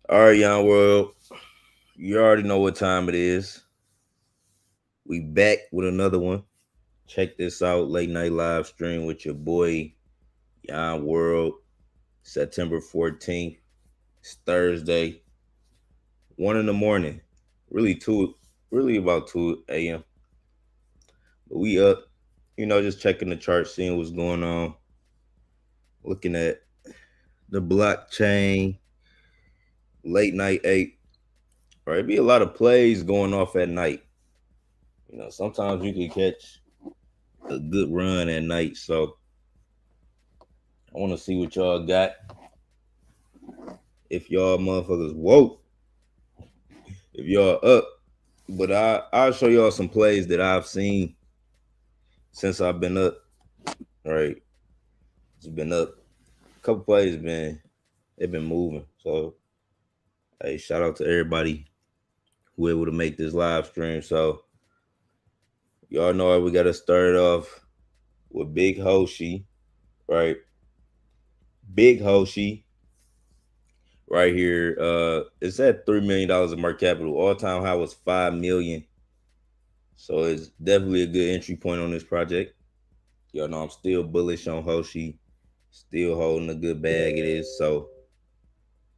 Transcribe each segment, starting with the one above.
All right, Yon World. You already know what time it is. We back with another one. Check this out. Late night live stream with your boy Yon World. September 14th. It's Thursday. 1 in the morning. Really two really about 2 a.m. But we up, just checking the chart, seeing what's going on, looking at the blockchain, late night eight. Right. Be a lot of plays going off at night. Sometimes you can catch a good run at night. So I want to see what y'all got. If y'all motherfuckers woke, if y'all up. But I'll show y'all some plays that I've seen since I've been up. All right, it's been up. A couple plays they've been moving. So hey, shout out to everybody who able to make this live stream. So y'all know we got to start off with Big Hoshi, right? Big Hoshi right here. It's at $3 million in market capital. All time high was 5 million. So it's definitely a good entry point on this project. Y'all know I'm still bullish on Hoshi. Still holding a good bag it is. So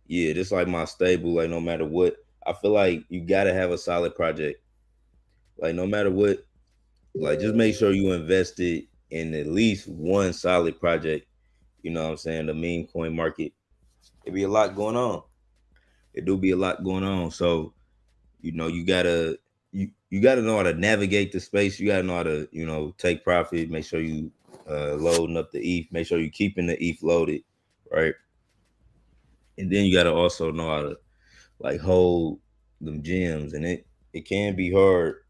yeah, this like my stable. Like no matter what, I feel like you gotta have a solid project. Like no matter what, like just make sure you invested in at least one solid project. You know what I'm saying? The meme coin market. It be a lot going on. It do be a lot going on. So, you gotta know how to navigate the space. You gotta know how to, take profit, make sure you loading up the ETH, make sure you keeping the ETH loaded, right? And then you gotta also know how to like hold them gems. And it can be hard,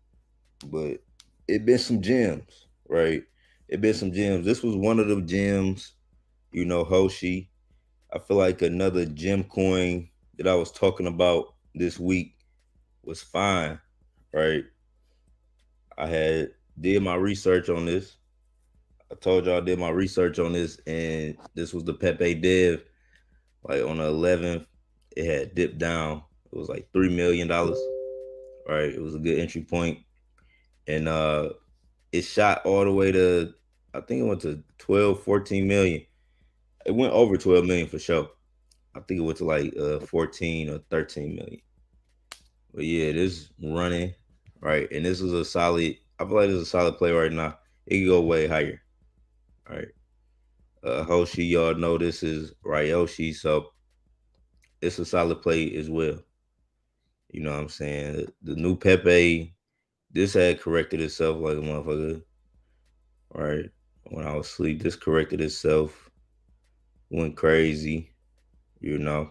but it been some gems, right? It been some gems. This was one of the gems, Hoshi. I feel like another gem coin that I was talking about this week was fine, right? I had did my research on this. I told y'all I did my research on this, and this was the Pepe Dev. Like on the 11th, it had dipped down. It was like $3 million. Right, it was a good entry point, and it shot all the way to, I think it went to 12, 14 million. It went over 12 million for sure. I think it went to like 14 or 13 million. But yeah, this running, right? And this is a solid, I feel like this is a solid play right now. It can go way higher. All right. Hoshi, y'all know this is Ryoshi, so it's a solid play as well. You know what I'm saying? The new Pepe, this had corrected itself like a motherfucker. Right. When I was asleep, this corrected itself, went crazy, you know.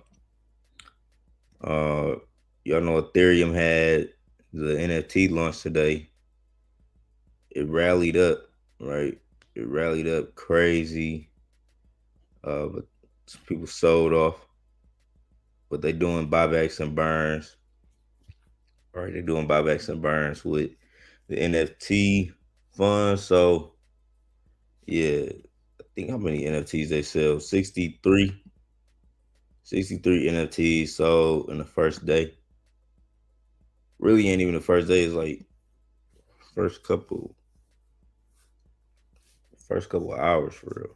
Uh y'all know Ethereum had the NFT launch today. It rallied up, right? It rallied up crazy. But some people sold off, but they doing buybacks and burns. Right, they doing buybacks and burns with the NFT fund. So yeah, I think how many NFTs they sell? 63. 63 NFTs sold in the first day. Really ain't even the first day, it's like first couple first couple of hours for real.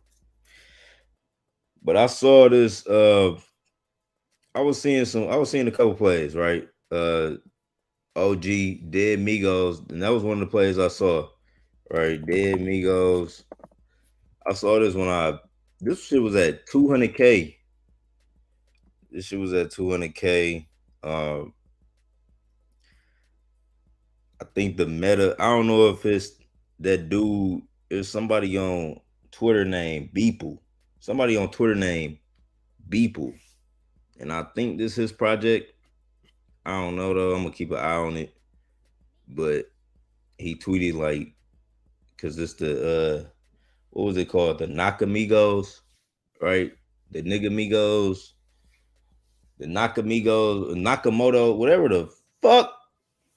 But I saw this I was seeing a couple plays, right? OG Dead Migos, and that was one of the plays I saw. Right, Dead Migos. I saw this when this shit was at 200K. This shit was at 200K. Um, I think the meta. I don't know if it's that dude. There's somebody on Twitter named Beeple. Somebody on Twitter named Beeple, and I think this is his project. I don't know though. I'm gonna keep an eye on it. But he tweeted like, cause this the what was it called? The Nakamigos, right? The Niggamigos, the Nakamigos, Nakamoto, fuck,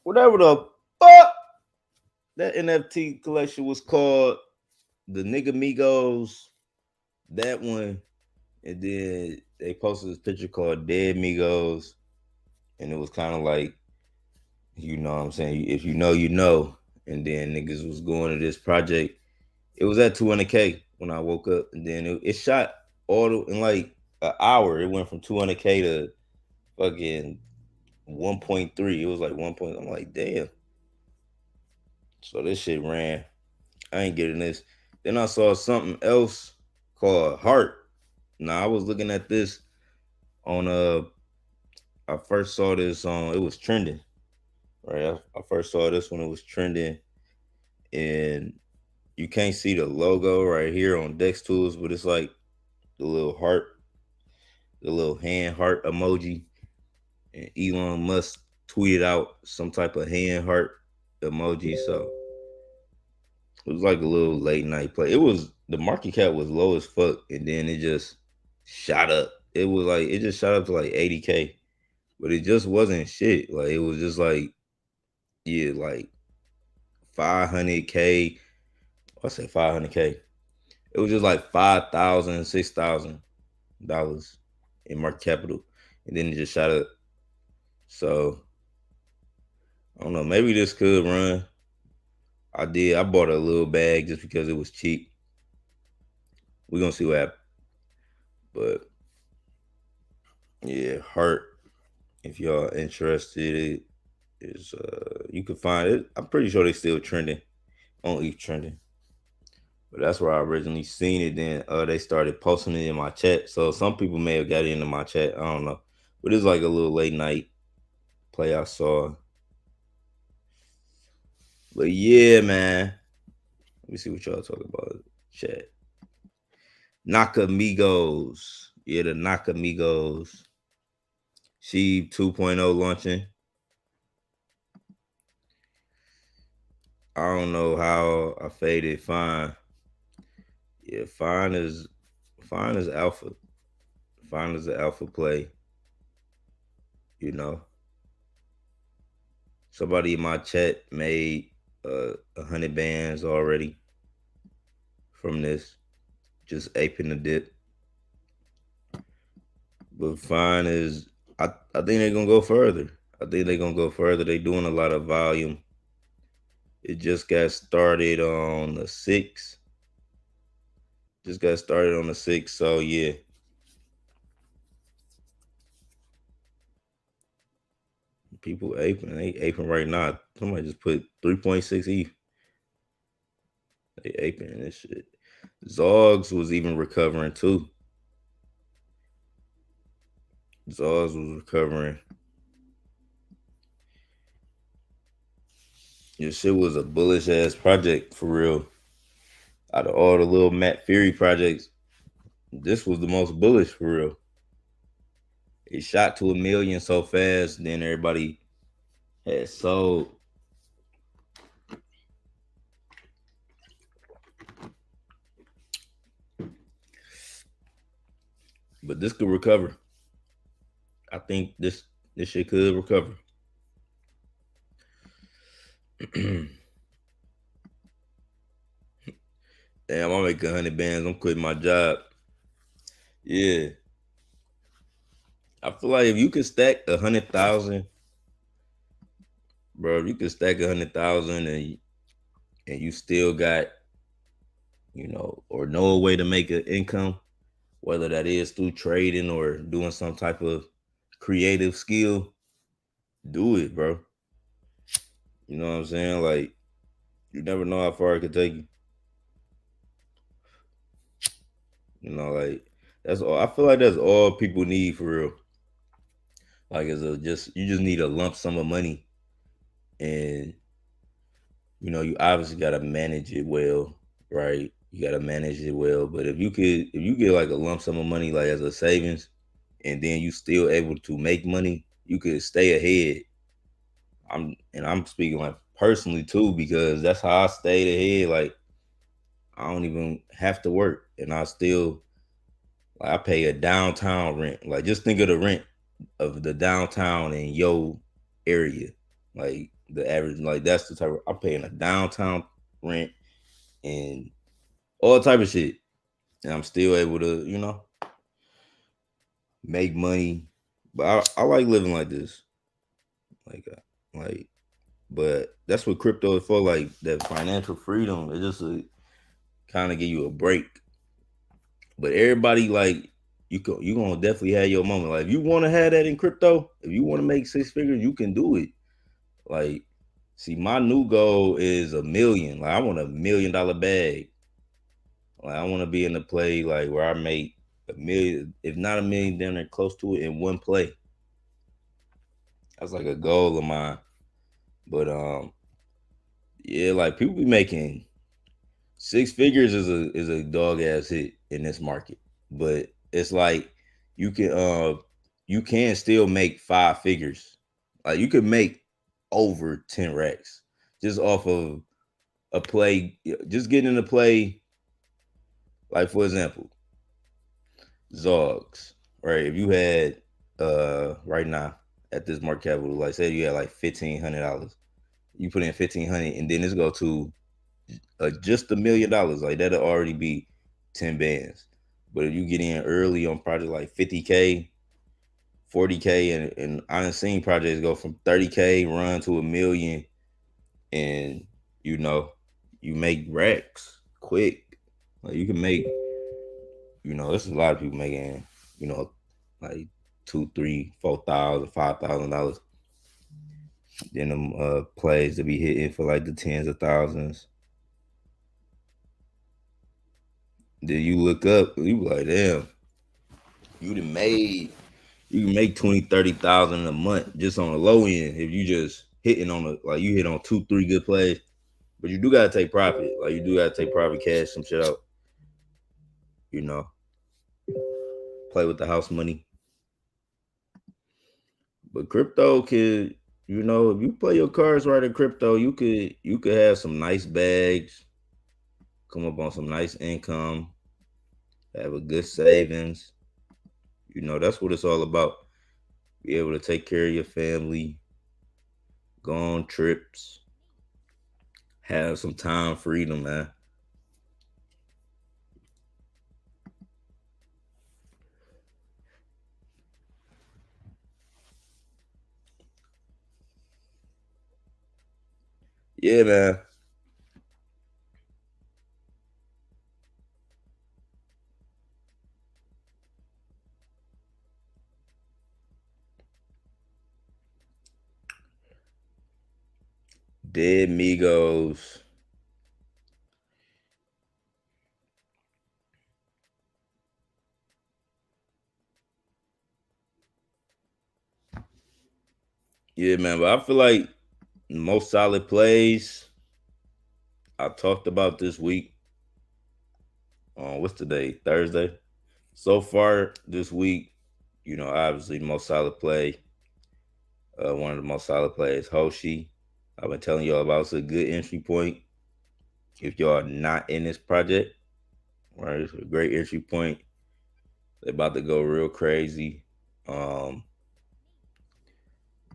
whatever the fuck that NFT collection was called, the Nigga Migos, that one, and then they posted this picture called Dead Migos. and it was kind of like, you know what I'm saying, if you know, you know. And then niggas was going to this project. It was at 200K when I woke up, and then it shot in like an hour. It went from 200K to fucking 1.3. It was like 1 point. I'm like, damn. So this shit ran. I ain't getting this. Then I saw something else called Heart. Now I was looking at this on I first saw this on, it was trending. Right. I first saw this when it was trending, and you can't see the logo right here on Dex Tools, but it's like the little heart, the little hand heart emoji. And Elon Musk tweeted out some type of hand heart emoji. So it was like a little late night play. It was, the market cap was low as fuck, and then it just shot up. It was like, it just shot up to like 80K, but it just wasn't shit. Like it was just like, yeah, like 500K. I say 500K. It was just like 5,000, $6,000 in market capital, and then it just shot up. So I don't know. Maybe this could run. I did. I bought a little bag just because it was cheap. We're gonna see what happens. But yeah, Heart. If y'all interested, it is you can find it. I'm pretty sure they still trending on ETH trending. But that's where I originally seen it. Then they started posting it in my chat. So some people may have got into my chat. I don't know. But it's like a little late night play I saw. But yeah, man. Let me see what y'all talk about. Chat. Nakamigos. Yeah, the Nakamigos. She 2.0 launching. I don't know how I faded Fine. Yeah, Fine is alpha. Fine is an alpha play. You know. Somebody in my chat made 100 bands already from this. Just aping the dip. But Fine is, I think they're gonna go further. I think they're gonna go further. They're doing a lot of volume. It just got started on the 6th. Just got started on the 6th. So yeah. People aping. They aping right now. Somebody just put 3.6 ETH. They aping this shit. Zogs was even recovering too. Zogs was recovering. This shit was a bullish ass project for real. Out of all the little Matt Fury projects, this was the most bullish for real. It shot to 1 million so fast, then everybody had sold. But this could recover. I think this shit could recover. Damn, I'm making 100 bands. I'm quitting my job. Yeah. I feel like if you could stack 100,000, bro, if you could stack 100,000 and you still got, you know a way to make an income, whether that is through trading or doing some type of creative skill, do it, bro. You know what I'm saying? Like, you never know how far it could take you. You know, like, that's all. I feel like that's all people need for real. Like, you just need a lump sum of money, and you obviously got to manage it well, right? You got to manage it well. But if you get like a lump sum of money, like as a savings, and then you still able to make money, you could stay ahead. I'm speaking like personally too, because that's how I stayed ahead. Like, I don't even have to work, and I still, like, I pay a downtown rent. Like, just think of the rent of the downtown in your area. Like, the average, like, that's the type of, I'm paying a downtown rent and all type of shit, and I'm still able to make money. But I like living like this. Like, like, but that's what crypto is for. Like that financial freedom. It just kind of give you a break. But everybody like you gonna definitely have your moment. Like if you want to have that in crypto, if you want to make six figures, you can do it. Like, see, my new goal is 1 million. Like I want $1 million bag. Like I want to be in the play like where I make 1 million, if not 1 million, then they're close to it in one play. That's like a goal of mine. But yeah, like people be making six figures is a dog ass hit in this market. But it's like you can you can still make five figures. Like you could make over 10 racks just off of a play, just getting in the play. Like for example, Zogs, right? If you had right now at this market capital, like say you had like $1,500, you put in 1,500, and then this go to just $1 million, like that'll already be 10 bands. But if you get in early on projects like 50K, 40K, and I've seen projects go from 30K run to 1 million, and you know, you make racks quick. Like you can make, there's a lot of people making, like two, three, 4,000, $5,000. Then them plays to be hitting for like the tens of thousands. Then you look up, you be like, damn, you done made you can make 20, 30,000 a month just on the low end if you just hitting on you hit on two, three good plays. But you do gotta take profit. Like you do gotta take profit, cash some shit out, you know, play with the house money. But crypto could, if you play your cards right in crypto, you could have some nice bags, come up on some nice income, have a good savings. That's what it's all about. Be able to take care of your family, go on trips, have some time freedom, man. Yeah, man. Dead Migos. Yeah, man. But I feel like most solid plays I talked about this week. What's today? Thursday. So far this week, obviously the most solid play. One of the most solid plays, Hoshi. I've been telling y'all about. It's a good entry point if y'all are not in this project. Right, it's a great entry point. They're about to go real crazy.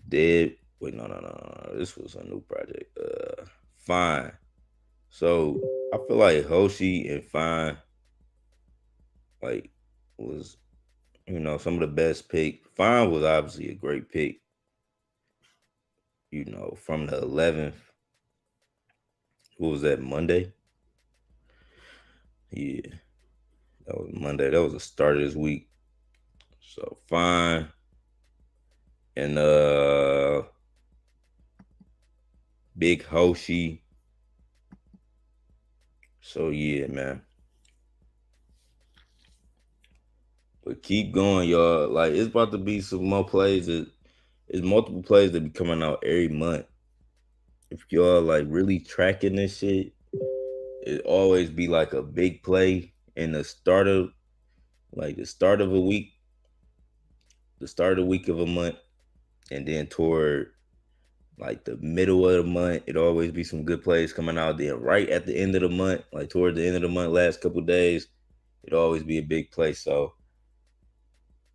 Dead. Wait, no, no, no, no. This was a new project. Fine. So I feel like Hoshi and Fine like was some of the best pick. Fine was obviously a great pick. From the 11th. What was that, Monday? Yeah, that was Monday. That was the start of this week. So Fine and Big Hoshi. So yeah, man. But keep going, y'all. Like it's about to be some more plays. It's multiple plays that be coming out every month. If y'all like really tracking this shit, it always be like a big play in the start of a week, the start of the week of a month, and then toward like the middle of the month, it always be some good plays coming out. Then right at the end of the month, like toward the end of the month, last couple of days, it always be a big play. So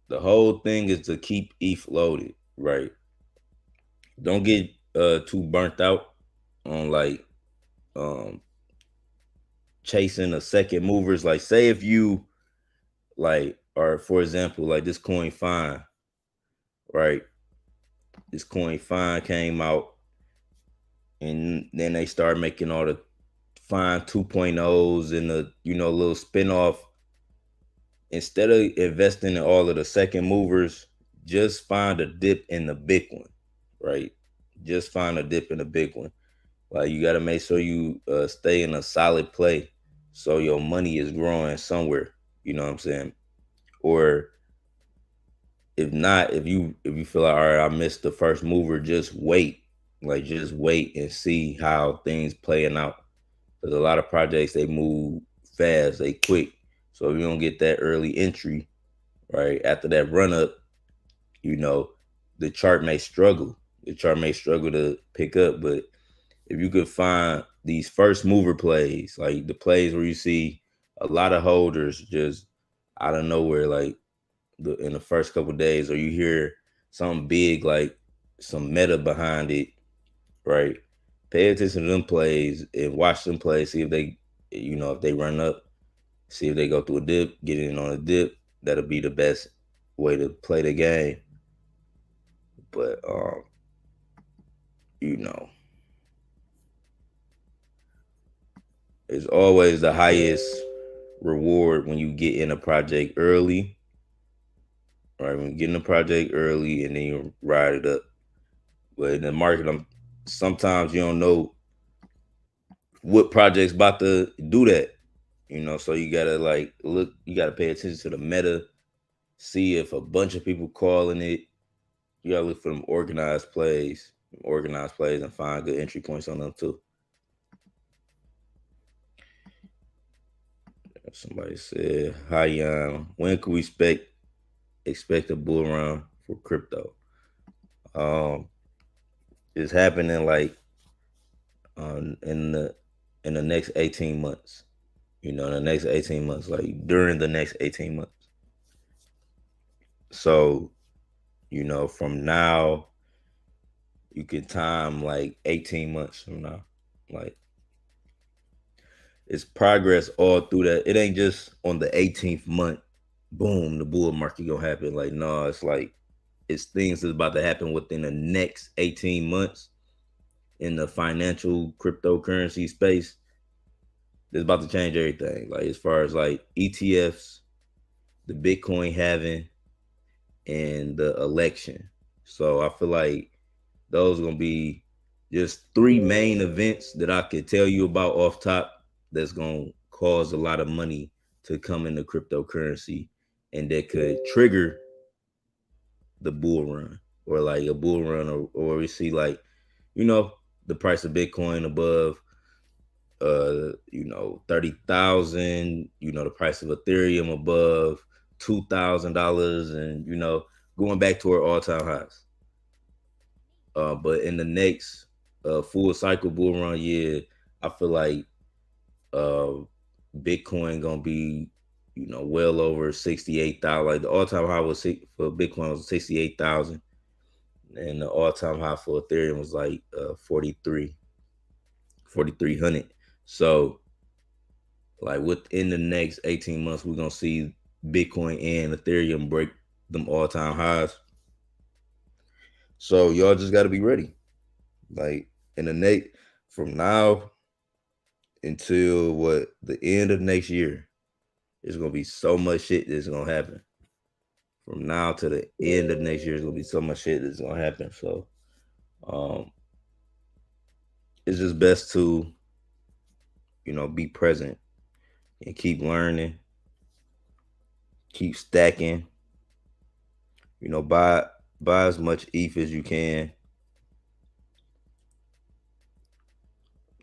the whole thing is to keep ETH loaded, right? Don't get too burnt out on um chasing a second movers. Like say if you like or for example, like this coin Fine, right? this coin Fine came out, and then they started making all the Fine 2.0s and the little spinoff. Instead of investing in all of the second movers, just find a dip in the big one, right? Just find a dip in the big one. Like you got to make sure you stay in a solid play, so your money is growing somewhere. You know what I'm saying? Or if not, if you feel like, all right, I missed the first mover, just wait. Like just wait and see how things playing out. Because a lot of projects they move fast, they quick. So if you don't get that early entry, right after that run up, you know the chart may struggle. The chart may struggle to pick up, but if you could find these first mover plays, like the plays where you see a lot of holders just out of nowhere, like in the first couple of days, or you hear something big like some meta behind it, right? Pay attention to them plays and watch them plays. See if they, if they run up. See if they go through a dip. Get in on a dip. That'll be the best way to play the game. But you know, it's always the highest reward when you get in a project early, right? When you get in a project early and then you ride it up. But in the market, sometimes you don't know what project's about to do that. So you gotta like look, you gotta pay attention to the meta, see if a bunch of people calling it. You gotta look for them organized plays, and find good entry points on them too. Somebody said, "Hi, when can we expect a bull run for crypto?" Um, it's happening like in the next 18 months. In the next 18 months, like during the next 18 months. So from now you can time like 18 months from now, like it's progress all through that. It ain't just on the 18th month, boom, the bull market gonna happen. Like no, it's like it's things that's about to happen within the next 18 months in the financial cryptocurrency space. It's about to change everything. Like as far as like ETFs, the Bitcoin halving, and the election. So I feel like those are gonna be just three main events that I could tell you about off top that's gonna cause a lot of money to come into cryptocurrency and that could trigger the bull run, or like a bull run, or we see like, the price of Bitcoin above 30,000, the price of Ethereum above $2,000, and going back to our all-time highs. But in the next full cycle bull run year, I feel like uh, Bitcoin gonna be, well over 68,000. Like the all-time high for Bitcoin was 68,000, and the all-time high for Ethereum was like 4,300. So like within the next 18 months, we're gonna see Bitcoin and Ethereum break them all-time highs. So y'all just got to be ready. Like in the next, from now until the end of next year, there's gonna be so much shit that's gonna happen. From now to the end of next year, there's gonna be so much shit that's gonna happen. So um, it's just best to be present and keep learning, keep stacking. Buy as much ETH as you can.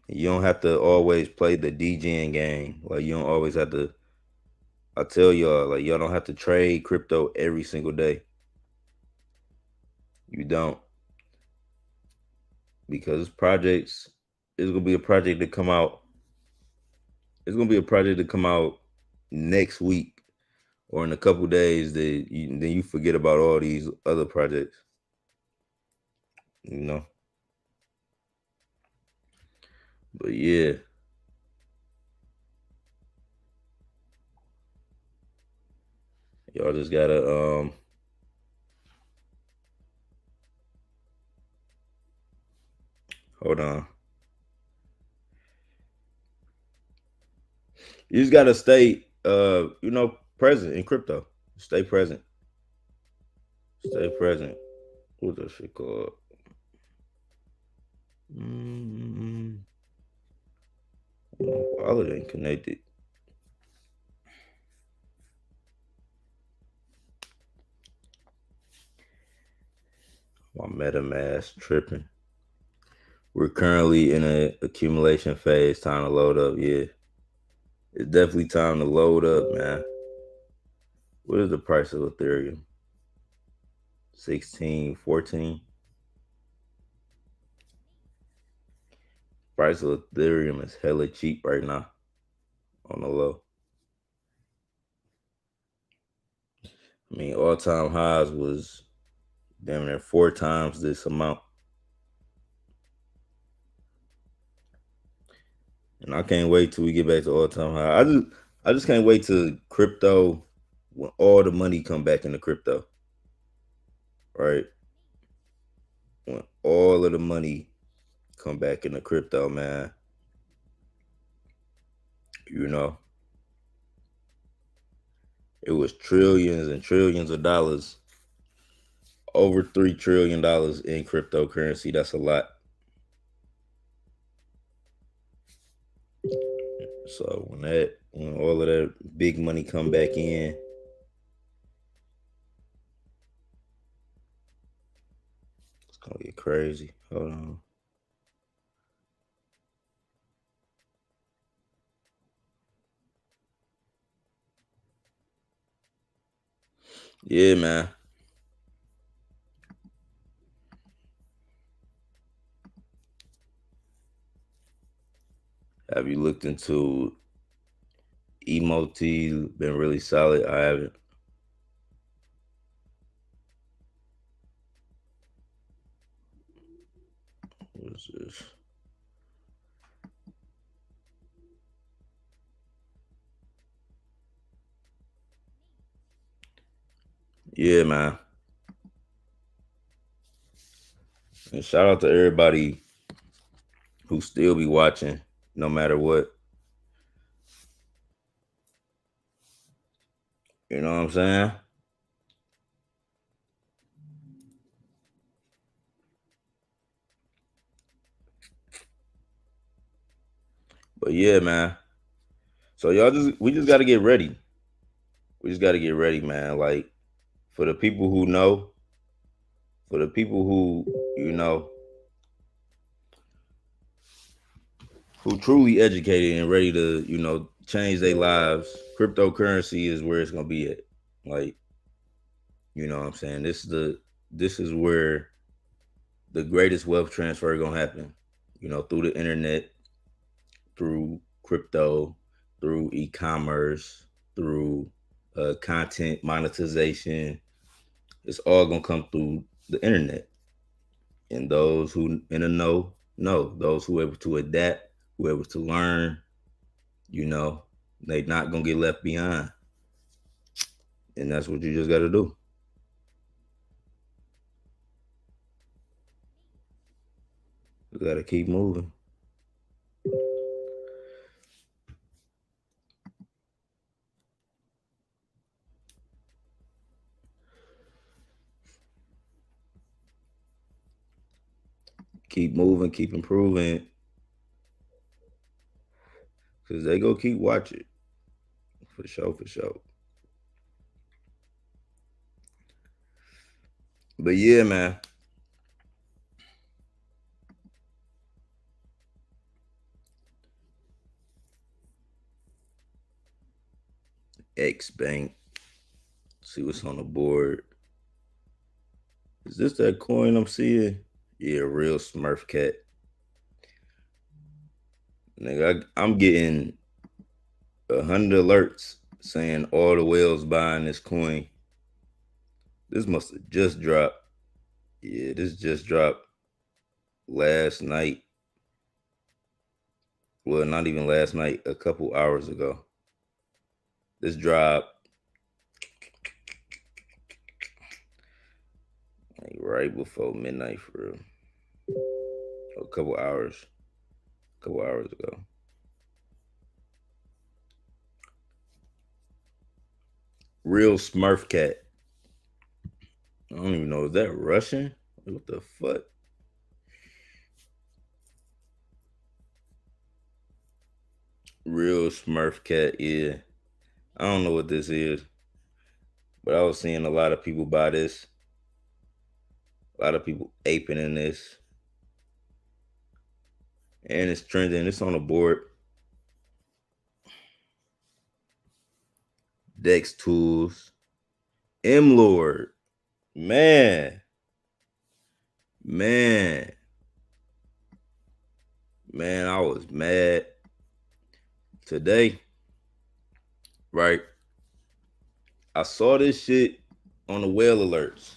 You don't have to always play the DJing game. Like you don't always have to. I tell y'all, like y'all don't have to trade crypto every single day. You don't, because projects is gonna be a project to come out. It's gonna be a project to come out next week or in a couple days. Then you forget about all these other projects. You know, but yeah, y'all just gotta Hold on. You just gotta stay present in crypto. Stay present. Stay present. What's that shit called? Mm, wallet ain't connected. My MetaMask tripping. We're currently in an accumulation phase. Time to load up. Yeah, it's definitely time to load up, man. What is the price of Ethereum? 16, 14. Price of Ethereum is hella cheap right now on the low. I mean, all-time highs was damn near 4 times this amount. And I can't wait till we get back to all-time high. I just can't wait till crypto, when all the money come back into crypto. Right? When all of the money come back into crypto, man. You know, it was trillions and trillions of dollars, over $3 trillion in cryptocurrency. That's a lot. So when all of that big money come back in, it's gonna get crazy. Hold on. Yeah, man. Have you looked into Emoti? Been really solid. I haven't. What is this? Yeah, man. And shout out to everybody who still be watching, no matter what. You know what I'm saying? But yeah, man. So we just gotta get ready. We just gotta get ready, man. Like for the people who know, for the people who, who truly educated and ready to, change their lives, cryptocurrency is where it's gonna be at. Like, you know what I'm saying? This is where the greatest wealth transfer gonna happen. Through the internet, through crypto, through e-commerce, through content monetization. It's all gonna come through the internet. And those who in the know. Those who are able to adapt, who are able to learn, they not gonna get left behind. And that's what you just gotta do. You gotta keep moving. Keep moving, keep improving. Cause they go keep watching. For sure, for sure. But yeah, man. X Bank. See what's on the board. Is this that coin I'm seeing? Yeah, real Smurf cat. Nigga, I'm getting 100 alerts saying all the whales buying this coin. This must have just dropped. Yeah, this just dropped last night. Well, not even last night, a couple hours ago. This dropped like right before midnight for real. couple hours ago. Real Smurf cat. I don't even know. Is that Russian? What the fuck? Real Smurf cat. Yeah. I don't know what this is, but I was seeing a lot of people buy this. A lot of people aping in this, and it's trending. It's on the board. Dex Tools, M Lord, man, man, man. I was mad today. Right, I saw this shit on the whale alerts.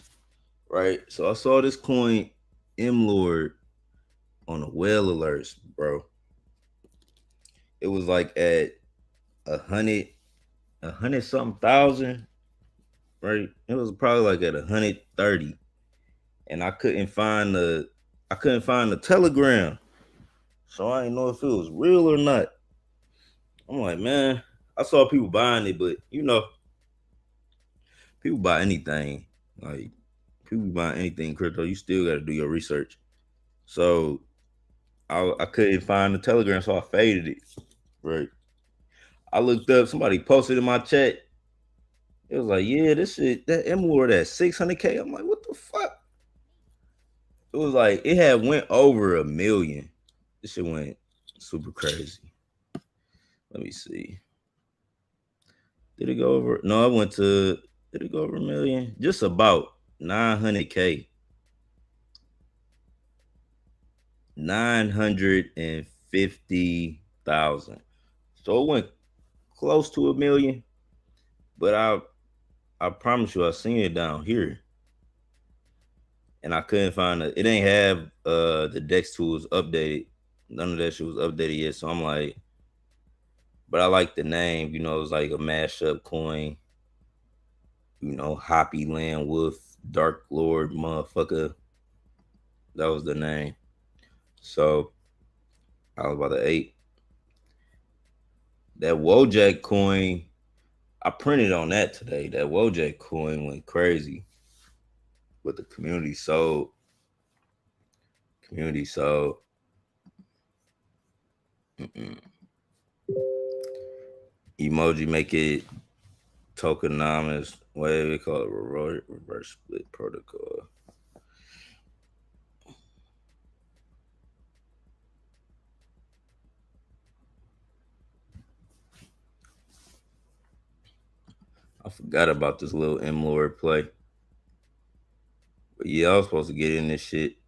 Right, so I saw this coin M Lord on the whale alerts, bro. It was like at a hundred something thousand, right? It was probably like at 130, and I couldn't find the telegram, so I didn't know if it was real or not. I'm like, man, I saw people buying it, but people buy anything. Like people buy anything crypto. You still got to do your research. So I couldn't find the telegram, so I faded it. Right. I looked up. Somebody posted in my chat. It was like, yeah, this shit, that M Lord at 600K. I'm like, what the fuck? It was like it had went over 1 million. This shit went super crazy. Let me see. Did it go over? No, I went to. Did it go over 1 million? Just about 900K. 950,000. So it went close to 1 million. But I promise you, I seen it down here, and I couldn't find it. It ain't have the Dex tools updated. None of that shit was updated yet. So I'm like, but I like the name. It's like a mashup coin. Hoppy Land Wolf, Dark Lord, motherfucker. That was the name. So I was about to ape. That Wojak coin, I printed on that today. That Wojak coin went crazy. But the community sold. Community sold. Mm-mm. Emoji make it tokenomics. What we call it? Reverse split protocol. I forgot about this little M Lord play. But yeah, I was supposed to get in this shit.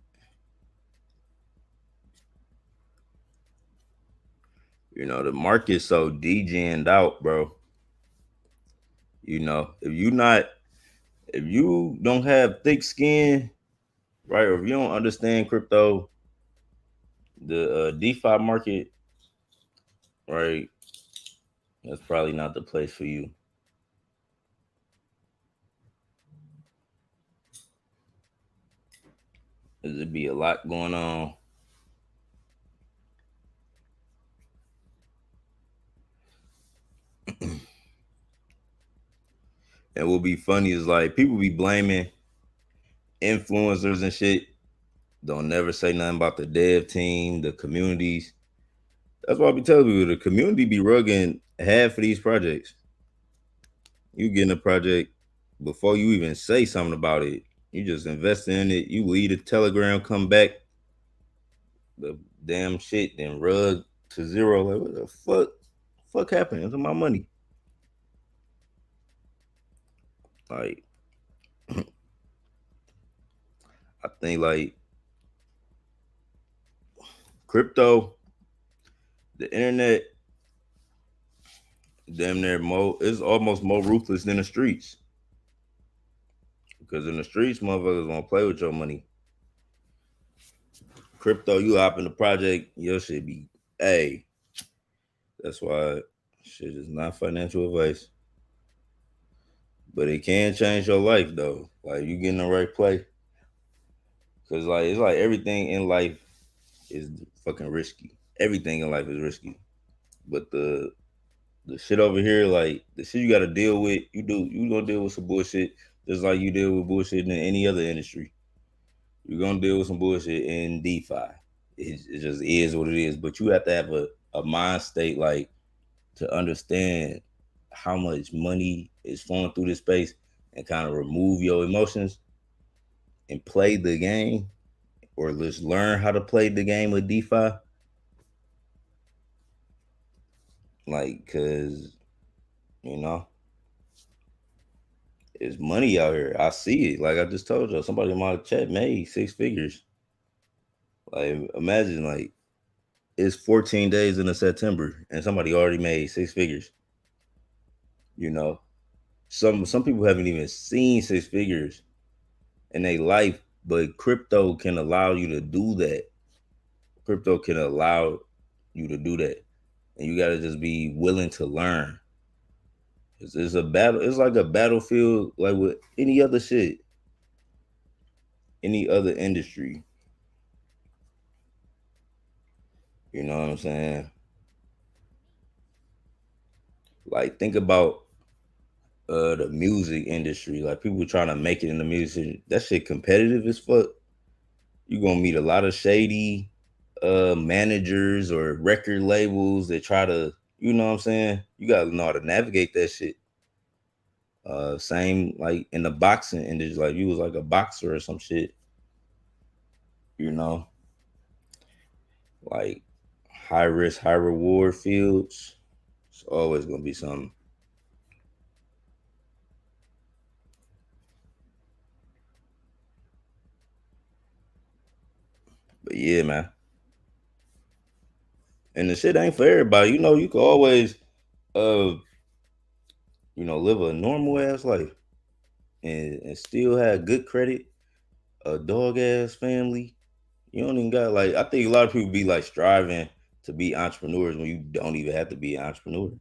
The market's so degened out, bro. If you don't have thick skin, right, or if you don't understand crypto, the DeFi market, right, that's probably not the place for you. There'd be a lot going on. And what be funny is like people be blaming influencers and shit. Don't never say nothing about the dev team, the communities. That's why I be telling people the community be rugging half of these projects. You get in a project before you even say something about it. You just invest in it. You leave a telegram, come back, the damn shit, then rug to zero. Like what the fuck? Fuck happened to my money? Like I think like crypto, the internet, damn near more is almost more ruthless than the streets. Because in the streets, motherfuckers won't play with your money. Crypto, you hop in the project, your shit be hey. That's why shit is not financial advice. But it can change your life though. Like you get in the right play. Cause like it's like everything in life, is fucking risky. Everything in life is risky. But the shit over here, like the shit you gotta deal with, you gonna deal with some bullshit just like you deal with bullshit in any other industry. You're gonna deal with some bullshit in DeFi. It just is what it is. But you have to have a mind state like to understand how much money is flowing through this space and kind of remove your emotions and play the game or just learn how to play the game of DeFi. Like, cause you know, it's money out here. I see it. Like I just told you, somebody in my chat made 6 figures. Like, imagine like it's 14 days in the September and somebody already made 6 figures. You know, some people haven't even seen 6 figures in their life, but crypto can allow you to do that. Crypto can allow you to do that, and you got to just be willing to learn. It's a battle. It's like a battlefield, like with any other shit, any other industry. You know what I'm saying? Like think about the music industry. Like people trying to make it in the music. That shit competitive as fuck. You gonna meet a lot of shady managers or record labels that try to, you know what I'm saying? You gotta know how to navigate that shit. Same like in the boxing industry, like you was like a boxer or some shit, you know, like high risk, high reward fields. It's always gonna be something. But yeah, man. And the shit ain't for everybody. You know, you can always uh, live a normal ass life and still have good credit, a dog ass family. You don't even got like I think a lot of people be like striving to be entrepreneurs when you don't even have to be an entrepreneur. You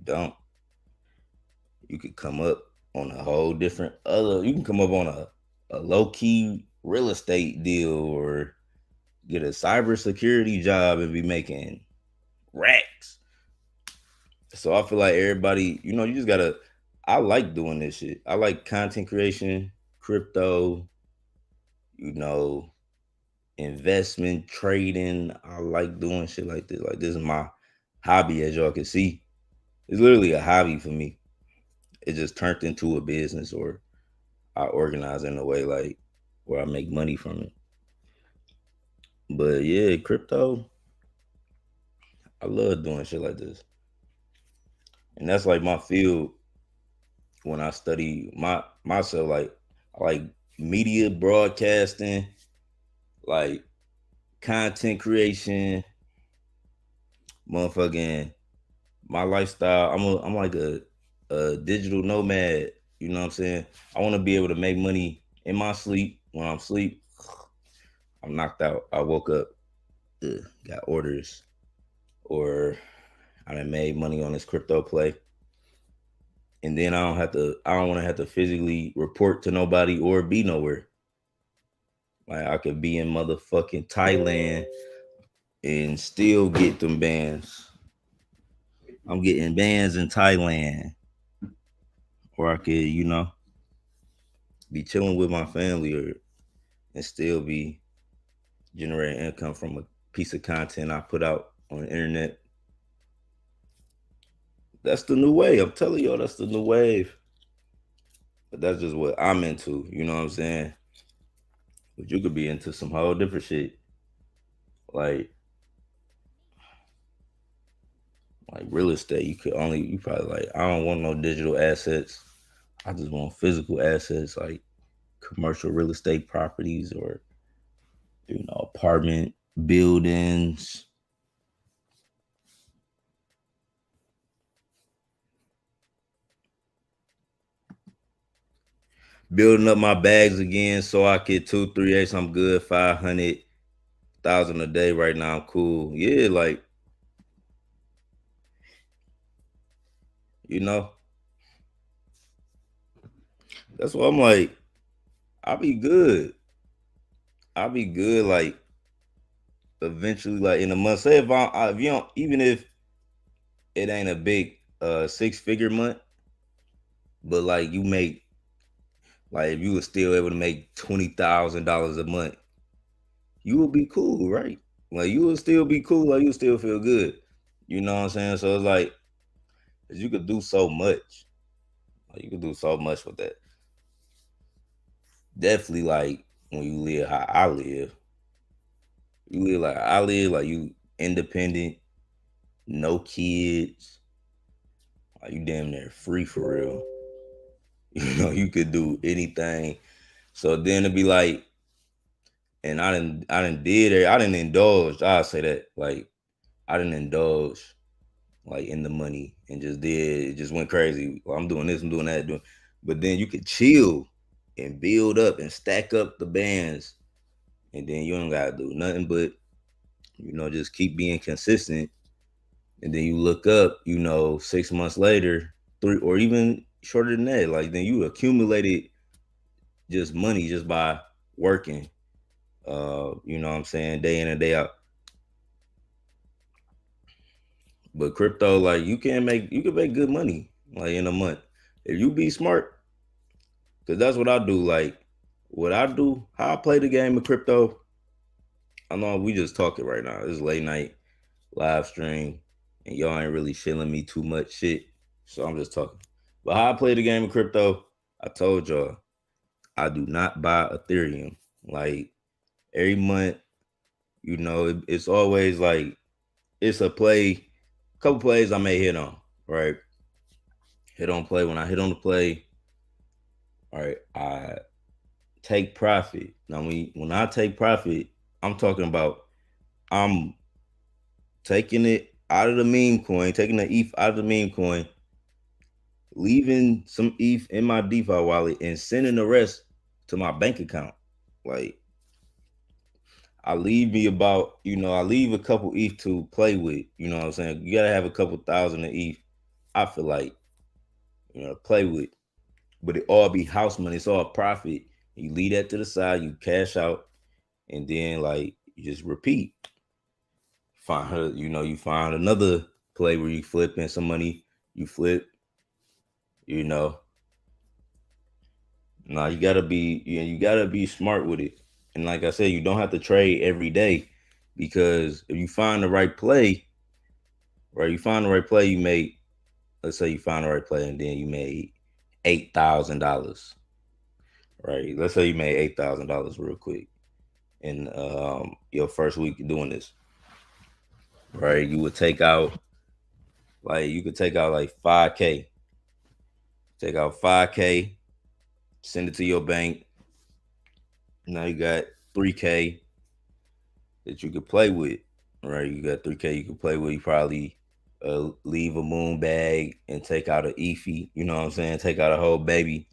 don't. You could come up on a whole different other you can come up on a low key real estate deal or get a cybersecurity job and be making racks. So I feel like everybody, you just gotta I like doing this shit. I like content creation, crypto, you know, investment, trading. I like doing shit like this. Like this is my hobby, as y'all can see. It's literally a hobby for me. It just turned into a business, or I organize in a way like where I make money from it. But yeah, crypto, I love doing shit like this, and that's like my field when I study myself. Like I like media broadcasting, like content creation, motherfucking my lifestyle. I'm like a digital nomad. You know what I'm saying? I want to be able to make money in my sleep. When I'm asleep, I'm knocked out. I woke up, got orders, or I done made money on this crypto play, and then I don't have to. I don't want to have to physically report to nobody or be nowhere. Like I could be in motherfucking Thailand and still get them bands. I'm getting bands in Thailand, or I could, be chilling with my family, or and still be generating income from a piece of content I put out on the internet. That's the new wave. I'm telling y'all, that's the new wave. But that's just what I'm into. You know what I'm saying? But you could be into some whole different shit, like real estate. You probably like I don't want no digital assets. I just want physical assets like commercial real estate properties or apartment buildings. Building up my bags again so I get 2, 3 X. I'm good. 500,000 a day right now. I'm cool. Yeah, like you know, that's what I'm like. I'll be good. I'll be good. Like eventually, like in a month, say if you don't, even if it ain't a big 6-figure month, but like you make, like if you were still able to make $20,000 a month, you would be cool, right? Like you would still be cool, like you still feel good. You know what I'm saying? So it's like you could do so much. Like, you could do so much with that. Definitely, like when you live how I live, you live like I live, like you independent, no kids, like you damn near free for real. You know, you could do anything. So then it'd be like, and I didn't indulge. I say that, like I didn't indulge like in the money and just did, it just went crazy. Well, I'm doing this, I'm doing that, doing. But then you could chill and build up and stack up the bands, and then you don't gotta do nothing but just keep being consistent. And then you look up, 6 months later, three or even shorter than that, like then you accumulated just money just by working. You know what I'm saying, day in and day out. But crypto, like you can make good money like in a month if you be smart. Cause that's what I do. Like what I do, how I play the game of crypto. I know we just talking right now. This is late night live stream, and y'all ain't really feeling me too much shit. So I'm just talking. But how I play the game of crypto, I told y'all I do not buy Ethereum. Like every month, it's always like it's a play, couple plays I may hit on, right? Hit on play. When I hit on the play, all right, I take profit. Now when I take profit, I'm talking about I'm taking it out of the meme coin, taking the ETH out of the meme coin, leaving some ETH in my DeFi wallet, and sending the rest to my bank account. Like I leave I leave a couple ETH to play with. You know what I'm saying? You gotta have a couple thousand of ETH. I feel like play with, but it all be house money. It's all profit. You leave that to the side. You cash out, and then like you just repeat. Find her, you find another play where you flip in some money. You flip, you know. Now you gotta be smart with it. And like I said, you don't have to trade every day, because if you find the right play, right, you make, let's say you find the right play and then you made $8,000, right? Let's say you made $8,000 real quick in your first week of doing this, right? You would take out, like you could take out like 5K, take out 5K, send it to your bank. Now you got 3K that you could play with, right? You got 3K you could play with. You probably leave a moon bag and take out an EFI. You know what I'm saying? Take out a whole baby.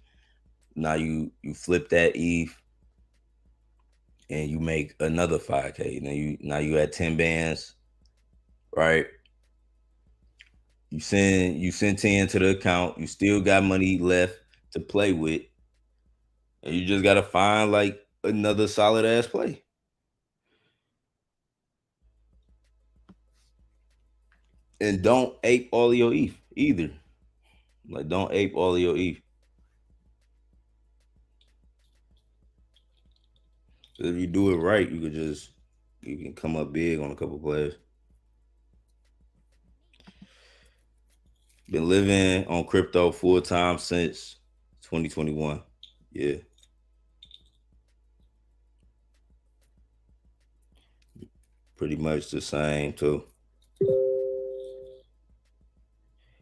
Now you flip that ETH and you make another 5K. Now you had 10 bands, right? You send 10 to the account. You still got money left to play with, and you just gotta find like another solid ass play. And don't ape all of your ETH either. Like don't ape all of your ETH. If you do it right, you can come up big on a couple players. Been living on crypto full time since 2021. Yeah. Pretty much the same too.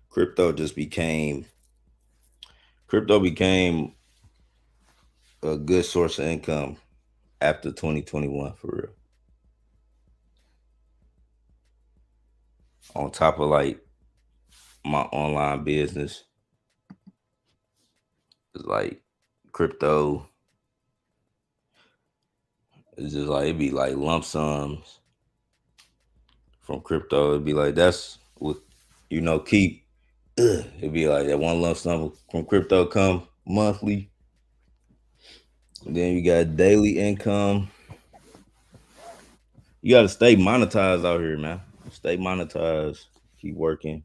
Crypto just became crypto became a good source of income after 2021 for real. On top of like my online business, it's like crypto is just like it'd be like lump sums from crypto. It'd be like that's what keep. It'd be like that one lump sum from crypto come monthly. And then you got daily income. You gotta stay monetized out here, man. Stay monetized. Keep working.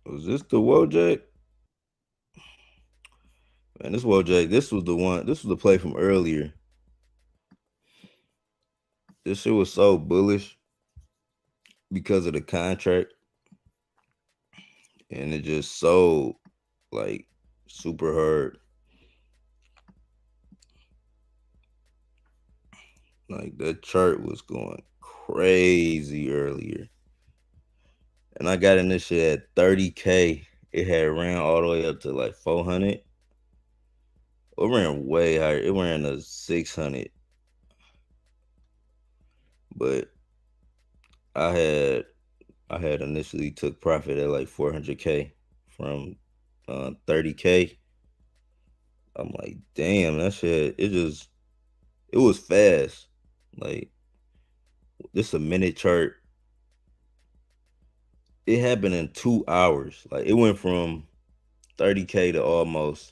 Was this the Wojak? Man, this Wojak. This was the one. This was the play from earlier. This shit was so bullish because of the contract, and it just sold like super hard. Like that chart was going crazy earlier. And I got in this shit at 30K. It had ran all the way up to like 400. It ran way higher. It ran to 600. But I had I had initially took profit at like 400K from 30K. I'm like, damn, that shit. It was fast. Like this a minute chart. It happened in 2 hours. Like it went from 30K to almost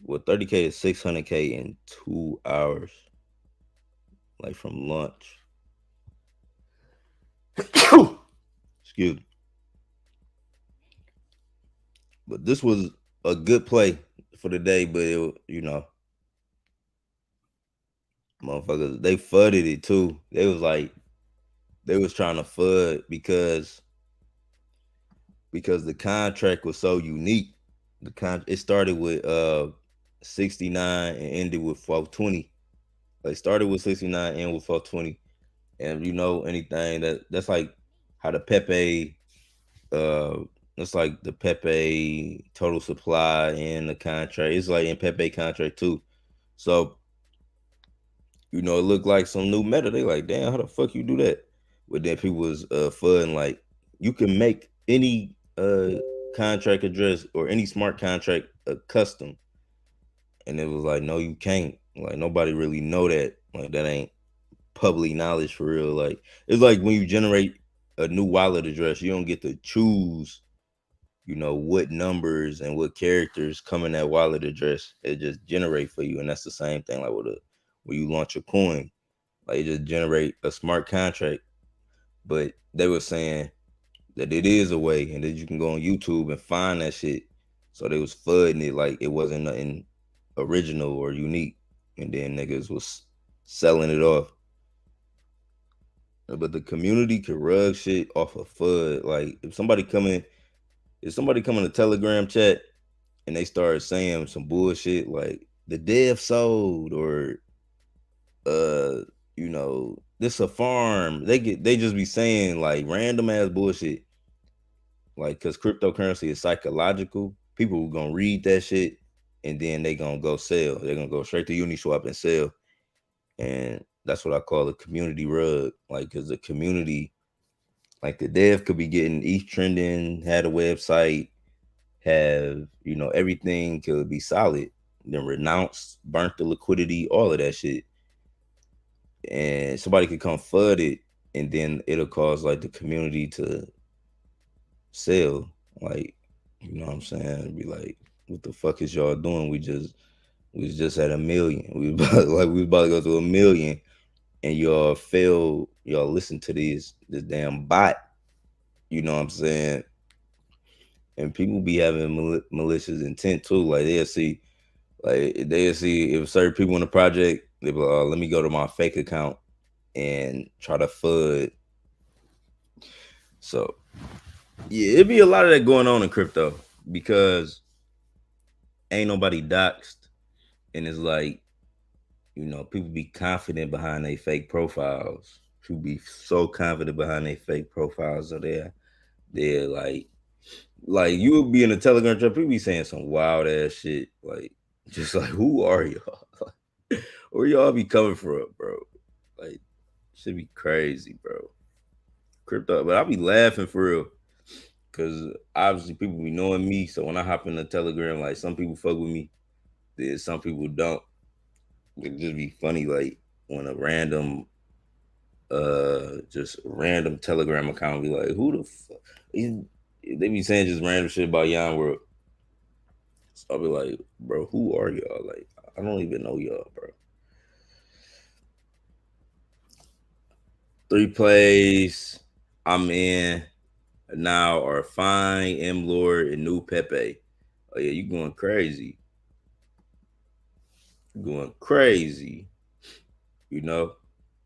30K to 600K in 2 hours. Like from lunch. Excuse me. But this was a good play for the day, but motherfuckers, they fudded it too. They was like they was trying to fud because the contract was so unique. It started with 69 and ended with 420. Like started with 69 and with 420. And anything that's like how the Pepe uh that's like the Pepe total supply and the contract. It's like in Pepe contract too. So, it looked like some new meta. They like, damn, how the fuck you do that? But then people was fun like you can make any contract address or any smart contract a custom. And it was like, no, you can't. Like nobody really know that. Like that ain't public knowledge for real. Like it's like when you generate a new wallet address, you don't get to choose, what numbers and what characters come in that wallet address. It just generate for you. And that's the same thing like when you launch a coin. Like it just generate a smart contract. But they were saying that it is a way and that you can go on YouTube and find that shit. So they was fudding it like it wasn't nothing original or unique. And then niggas was selling it off. But the community could rug shit off of FUD. Like if somebody come in the Telegram chat and they start saying some bullshit like the dev sold or this a farm, they just be saying like random ass bullshit. Like cause cryptocurrency is psychological. People gonna read that shit and then they gonna go sell. They're gonna go straight to Uniswap and sell. And that's what I call a community rug. Like cause the community, like the dev could be getting each trending, had a website, have everything could be solid, then renounce, burnt the liquidity, all of that shit, and somebody could come flood it, and then it'll cause like the community to sell. Like, you know what I'm saying? Be like, what the fuck is y'all doing? We just at a million. We about to go to a million, and y'all fail. Y'all listen to this damn bot. You know what I'm saying? And people be having malicious intent too. Like they'll see if certain people in the project, they be like, oh, let me go to my fake account and try to FUD. So yeah, it'd be a lot of that going on in crypto because ain't nobody doxed, and it's like people be confident behind their fake profiles. People be so confident behind their fake profiles, so they're like you would be in a Telegram chat, people be saying some wild ass shit, like just like who are y'all? Where y'all be coming from, bro? Like should be crazy, bro. Crypto, but I be laughing for real. Cause obviously people be knowing me. So when I hop in the Telegram, like some people fuck with me, then some people don't. It just be funny, like when a random just random Telegram account. Be like, who the fuck? They be saying just random shit about Yon World. So I'll be like, bro, who are y'all? Like, I don't even know y'all, bro. 3 plays I'm in now are Fine, M Lord, and New Pepe. Oh yeah, you going crazy. You going crazy. You know,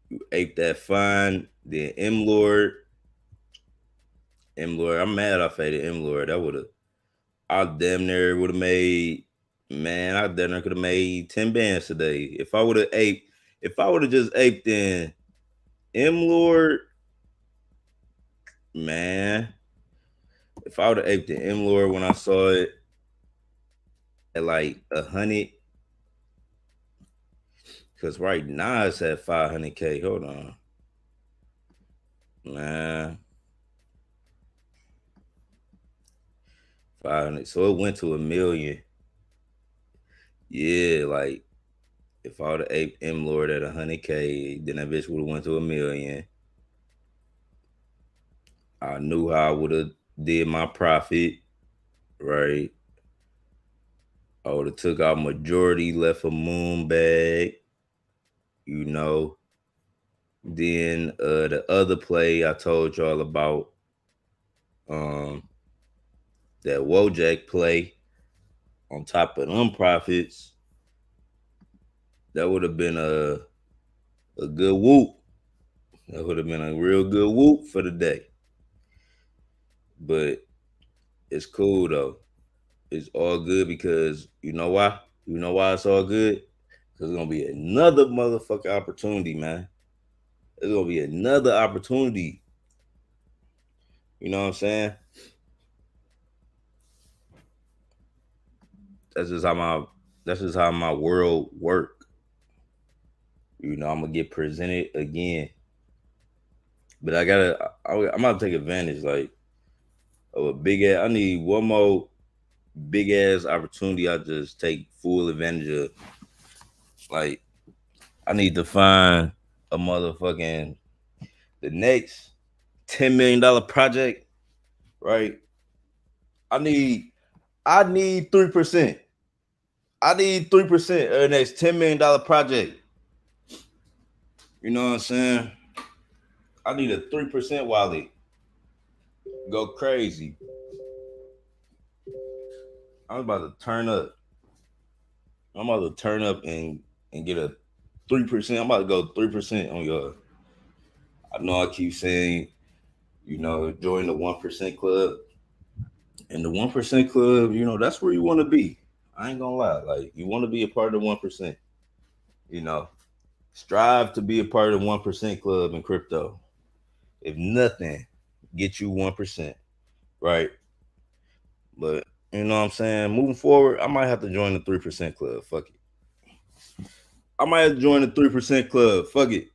you ape that Fine, then M Lord. M Lord, I'm mad I faded M Lord. That would have, I damn near would have made, man, I damn near could have made 10 bands today. If I would have aped, if I would have just aped in M Lord, man, if I would have aped the M Lord when I saw it at like 100, because right now it's at 500K. Hold on, man, 500. So it went to 1 million. Yeah, like if I would have aped M Lord at 100K, then that bitch would have went to 1 million. I knew how I would have did my profit, right? I would have took out majority, left a moon bag, you know. Then the other play I told y'all about, um, that Wojak play on top of them profits, that would have been a good whoop. That would have been a real good whoop for the day. But it's cool though. It's all good because you know why? You know why it's all good? Because it's gonna be another motherfucking opportunity, man. It's gonna be another opportunity. You know what I'm saying? That's just how my that's just how my world work. You know, I'm gonna get presented again. But I'm about to take advantage like of a big ass. I need one more big ass opportunity. I just take full advantage of. Like I need to find a motherfucking the next $10 million project, right? I need I need 3%. I need 3% of the next $10 million project. You know what I'm saying? I need a 3% wallet. Go crazy. I'm about to turn up. I'm about to turn up and get a 3%. I'm about to go 3% on your. I know I keep saying, join the 1% club. And the 1% club, that's where you want to be. I ain't gonna lie. Like you want to be a part of the 1%. You know, strive to be a part of the 1% club in crypto. If nothing, get you 1%. Right. But you know what I'm saying? Moving forward, I might have to join the 3% club. Fuck it. I might have to join the 3% club. Fuck it.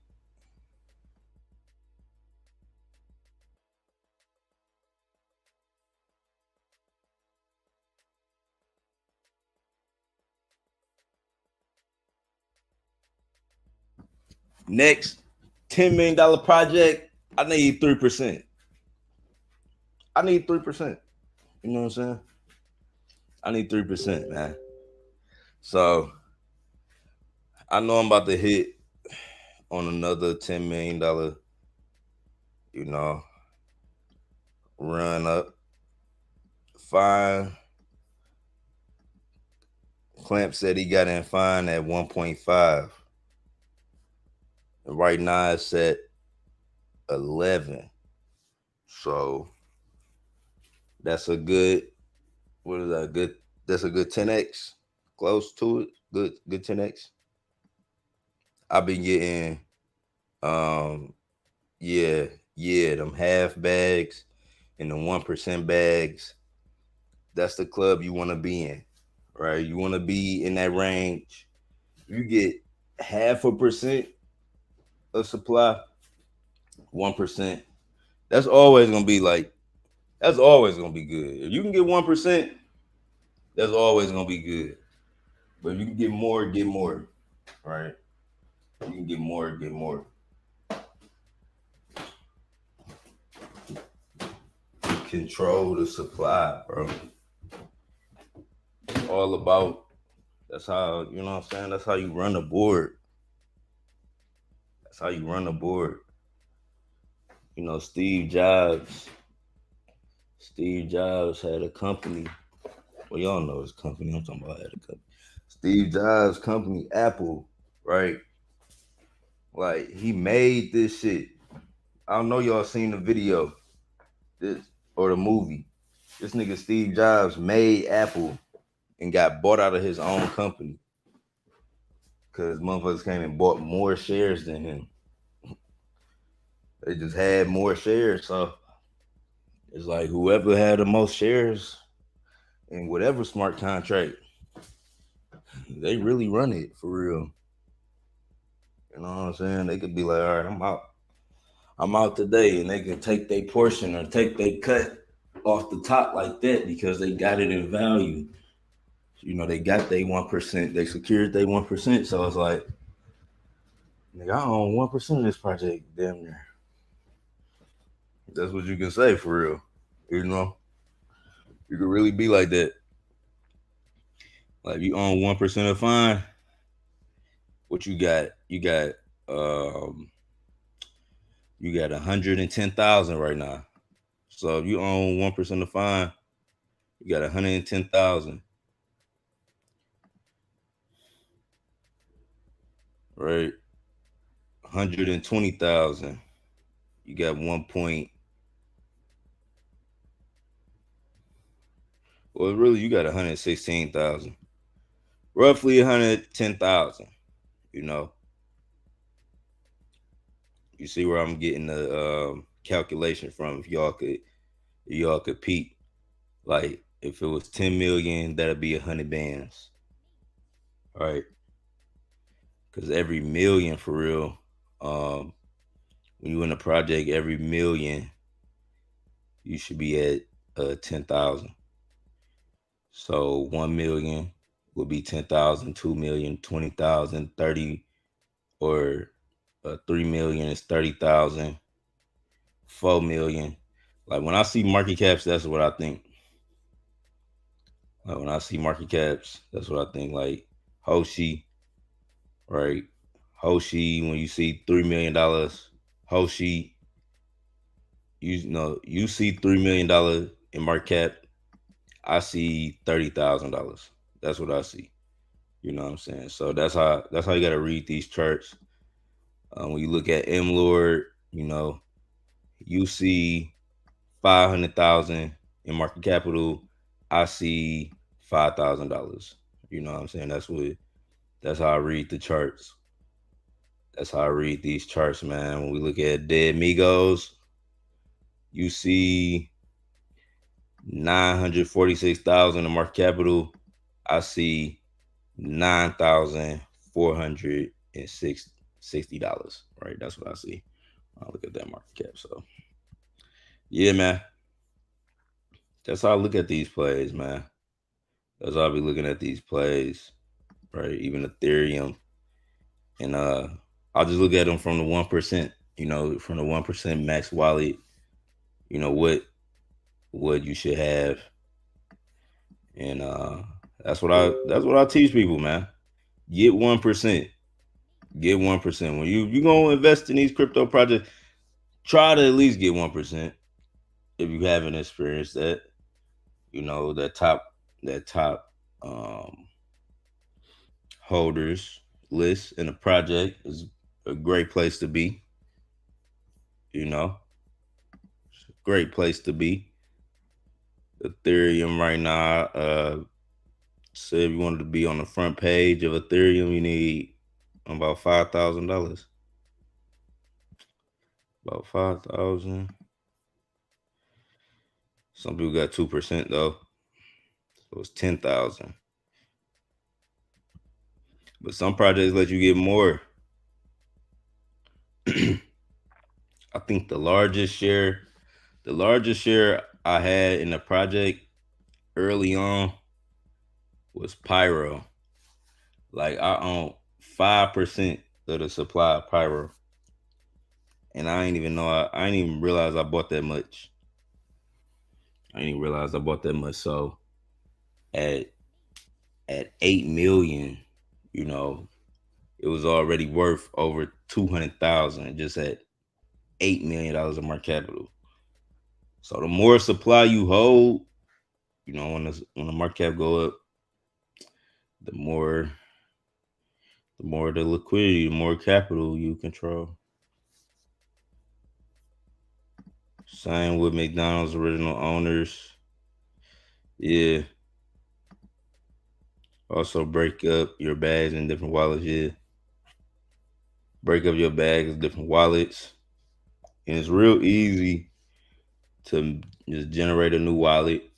Next $10 million project, I need 3%. I need 3%. You know what I'm saying? I need 3%, man. So I know I'm about to hit on another $10 million, you know, run up. Fine. Clamp said he got in fine at 1.5. And right now it's at 11. So that's a good, what is that? Good. That's a good 10x. Close to it. Good 10x. I've been getting, um, yeah, them half bags and the 1% bags. That's the club you want to be in, right? You want to be in that range. You get 0.5% of supply, 1%. That's always gonna be like, that's always gonna be good. If you can get 1%, that's always gonna be good. But if you can get more, right? You can get more. control the supply, bro. It's all about, that's how, you know what I'm saying? That's how you run a board. That's how you run a board. You know, Steve Jobs had a company. Well, y'all know his company. I'm talking about had a company. Steve Jobs' company, Apple, right? Like, he made this shit. I don't know y'all seen the video, this or the movie. This nigga Steve Jobs made Apple and got bought out of his own company because motherfuckers came and bought more shares than him. They just had more shares, so it's like whoever had the most shares in whatever smart contract, they really run it for real. You know what I'm saying? They could be like, all right, I'm out today, and they can take their portion or take their cut off the top like that because they got it in value. You know, they got their 1%, they secured their 1%. So it's like, nigga, I own 1% of this project, damn near. That's what you can say for real. You know, you could really be like that. Like, you own 1% of fine. What you got? Um you got 110,000 right now. So if you own 1% of fine, you got 110,000. Right? 120,000. You got 1 point. Well, really, you got 116,000. Roughly 110,000. You know, you see where I'm getting the calculation from. If y'all could peep, like if it was 10 million, that'd be 100 bands, right? Because every million, for real, when you in a project, every million, you should be at 10,000. So 1 million would be 10,000, 2 million, 20,000, 30, or 3 million is 30,000, 4 million. Like, when I see market caps, that's what I think. Like, when I see market caps, that's what I think. Like Hoshi, right? Hoshi, when you see $3 million, Hoshi, you see $3 million in market cap. I see $30,000. That's what I see. You know what I'm saying? So that's how you got to read these charts. When you look at M Lord, you see 500,000 in market capital. I see $5,000. You know what I'm saying? That's how I read the charts. That's how I read these charts, man. When we look at Dead Migos, you see 946,000 in market capital. I see $9,460. Right? That's what I see. I look at that market cap. So yeah, man. That's how I look at these plays, man. That's how I be looking at these plays, right? Even Ethereum. And I'll just look at them from the 1%, from the 1% max wallet, what you should have. And that's what I teach people, man. Get 1%. Get 1%. When you gonna invest in these crypto projects, try to at least get 1% if you haven't experienced that. That top holders list in a project is a great place to be. It's a great place to be. Ethereum right now, say if you wanted to be on the front page of Ethereum, you need about $5,000. About 5,000. Some people got 2% though, so it's 10,000. But some projects let you get more. I think the largest share I had in the project early on was Pyro. Like, I own 5% of the supply of Pyro. And I ain't even realize I bought that much. I didn't realize I bought that much. So at 8 million, you know, it was already worth over 200,000 just at $8 million of market capital. So the more supply you hold, when the market cap go up, the more the liquidity, the more capital you control. Same with McDonald's original owners. Yeah. Also break up your bags in different wallets. Yeah. Break up your bags in different wallets. And it's real easy to just generate a new wallet.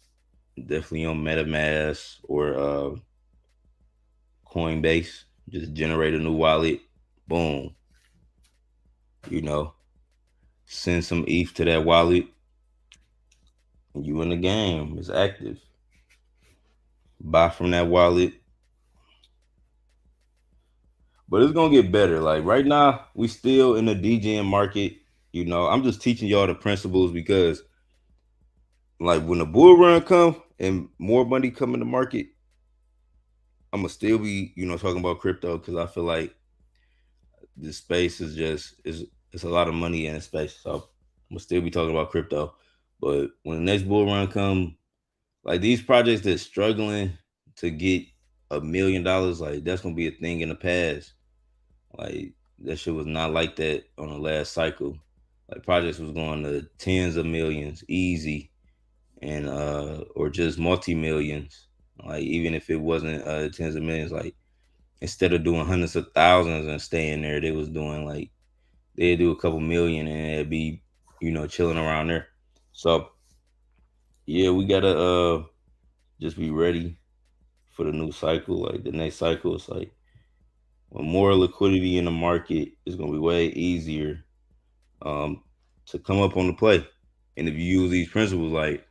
Definitely on MetaMask or Coinbase. Just generate a new wallet. Boom. You know, send some ETH to that wallet. And you in the game. It's active. Buy from that wallet. But it's gonna get better. Like right now, we still in the DGM market. I'm just teaching y'all the principles because like when the bull run come and more money come in the market, I'm gonna still be, talking about crypto because I feel like this space is just is it's a lot of money in the space. So I'm gonna still be talking about crypto. But when the next bull run come, like these projects that's struggling to get $1 million, like that's gonna be a thing in the past. Like that shit was not like that on the last cycle. Like projects was going to tens of millions easy, and or just multi millions. Like even if it wasn't tens of millions, like instead of doing hundreds of thousands and staying there, they was doing like they'd do a couple million and it'd be chilling around there. So yeah, we gotta just be ready for the new cycle. Like the next cycle, it's like with more liquidity in the market, it's gonna be way easier um, to come up on the play. And if you use these principles, like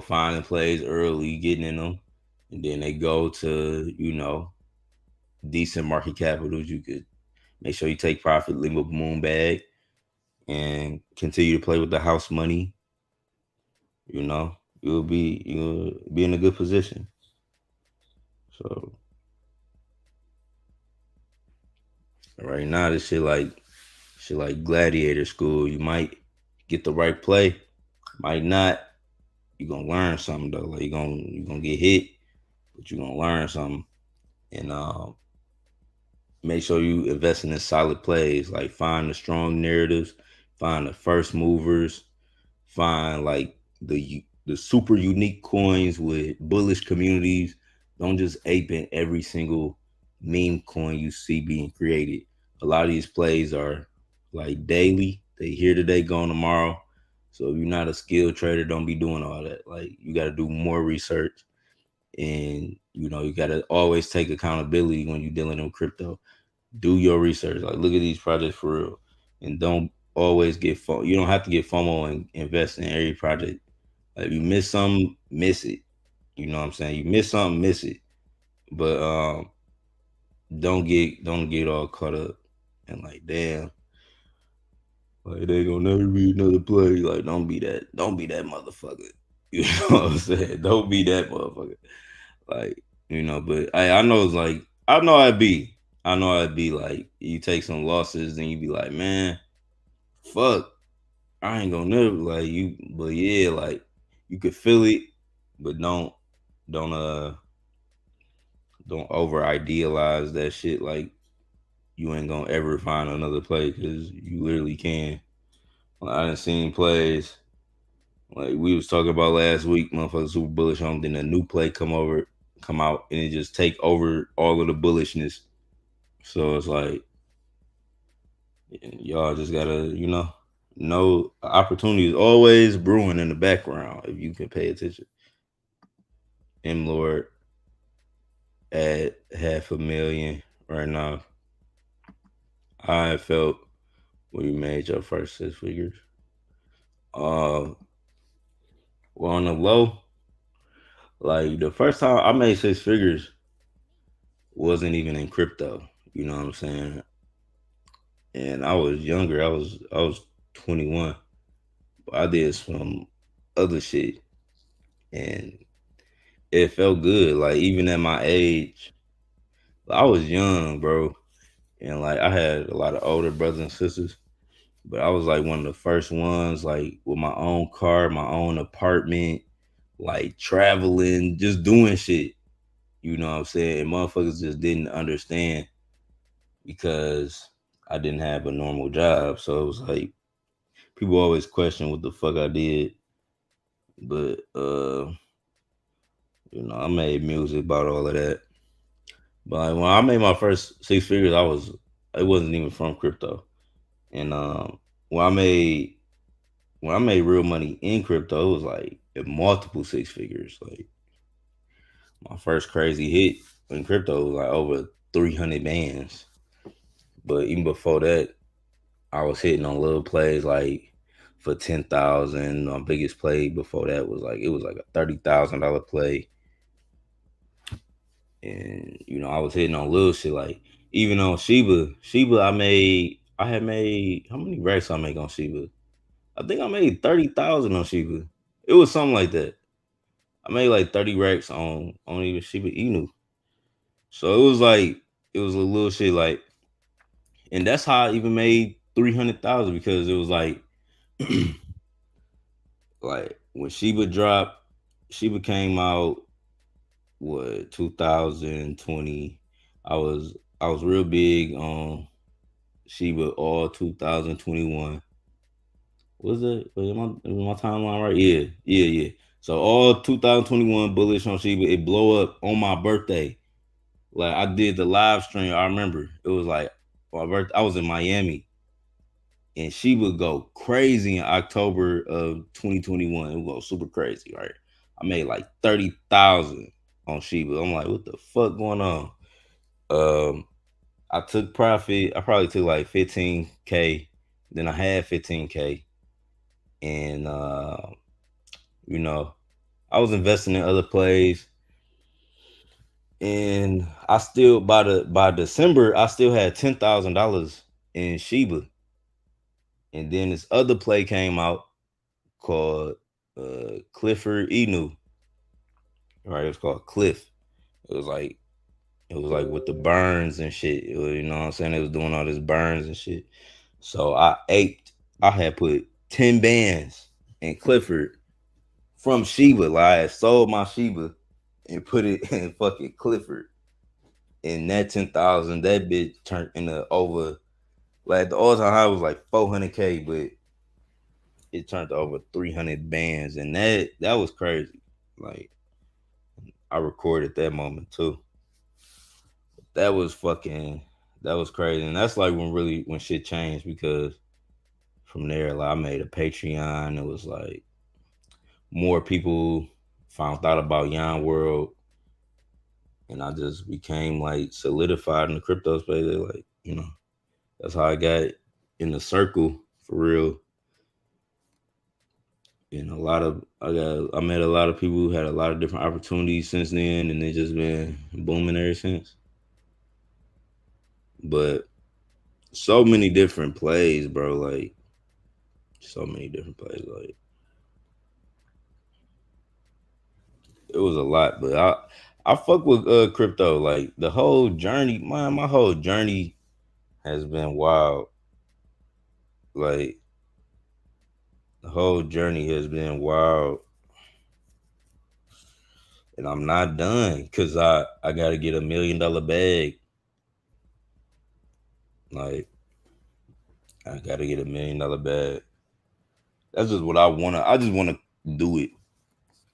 finding plays early, getting in them, and then they go to decent market capitals, you could make sure you take profit, leave a moon bag, and continue to play with the house money. You'll be in a good position. So right now, this shit like gladiator school. You might get the right play, might not. You're gonna learn something though. Like you're gonna get hit, but you're gonna learn something. And make sure you invest in solid plays. Like find the strong narratives, find the first movers, find like the super unique coins with bullish communities. Don't just ape in every single meme coin you see being created. A lot of these plays are like daily. They here today, gone tomorrow. So if you're not a skilled trader, don't be doing all that. Like you got to do more research, and you got to always take accountability when you're dealing in crypto. Do your research. Like look at these projects for real, and don't always get FOMO. You don't have to get FOMO and invest in every project. Like if you miss something, miss it. You know what I'm saying? You miss something, miss it. But don't get all caught up and like damn, like they gonna never be another play. Like don't be that motherfucker. You know what I'm saying? Don't be that motherfucker. Like, but I know it's like I know I'd be like you take some losses and you be like, man, fuck, I ain't gonna never like you, but yeah, like you could feel it, but don't don't over idealize that shit. Like you ain't gonna ever find another play because you literally can. Like, I done seen plays like we was talking about last week, motherfuckers super bullish on, then a new play come out, and it just take over all of the bullishness. So it's like y'all just gotta, know opportunity is always brewing in the background if you can pay attention. M Lord at 500,000 right now. I felt when you made your first 6 figures. Uh, well, on the low, like the first time I made 6 figures wasn't even in crypto. You know what I'm saying? And I was younger. I was 21. But I did some other shit. and it felt good. Like even at my age, I was young, bro, and like I had a lot of older brothers and sisters, but I was like one of the first ones, like with my own car, my own apartment, like traveling, just doing shit. You know what I'm saying? And motherfuckers just didn't understand because I didn't have a normal job. So it was like people always question what the fuck I did. But I made music about all of that. But like, when I made my first six figures, it wasn't even from crypto. And when I made when I made real money in crypto, it was like multiple six figures. Like my first crazy hit in crypto was like over 300 bands. But even before that, I was hitting on little plays like for 10,000. My biggest play before that was like it was like a $30,000 play, and I was hitting on little shit like even on Shiba. I had made how many racks I make on Shiba? I think I made 30,000 on Shiba. It was something like that. I made like 30 racks on even Shiba Inu. So it was a little shit like, and that's how I even made 300,000 because it was like when Shiba dropped, Shiba came out what 2020. I was real big on Shiba all 2021. Was it? Was my timeline right? Yeah, yeah, yeah. So all 2021 bullish on Shiba. It blow up on my birthday. Like I did the live stream. I remember it was like my birthday. I was in Miami, and she would go crazy in October of 2021. It would go super crazy, right? I made like 30,000 on Shiba. I'm like, what the fuck going on? Um, I took profit. I probably took like 15K. Then I had 15K, and you know, I was investing in other plays, and I still by December I still had $10,000 in Shiba, and then this other play came out called Clifford Enu. Right, it was called Cliff. It was like it was like with the burns and shit. You know what I'm saying? It was doing all this burns and shit. So I aped. I had put 10 bands in Clifford from Sheba. Like I had sold my Sheba and put it in fucking Clifford. And that 10,000, that bitch turned into over like the all time high was like 400K, but it turned to over 300 bands, and that was crazy. Like I recorded that moment too. That was fucking that was crazy, and that's like when shit changed because from there, like I made a Patreon. It was like more people found out about Yon World, and I just became like solidified in the crypto space. Like that's how I got in the circle for real. And I met a lot of people who had a lot of different opportunities since then, and they just been booming ever since. But so many different plays, bro. Like so many different plays. Like it was a lot, but I fuck with crypto. Like the whole journey, my whole journey has been wild. Like the whole journey has been wild, and I'm not done because I got to get $1 million bag. Like I got to get $1 million bag. That's just what I wanna. I just wanna do it.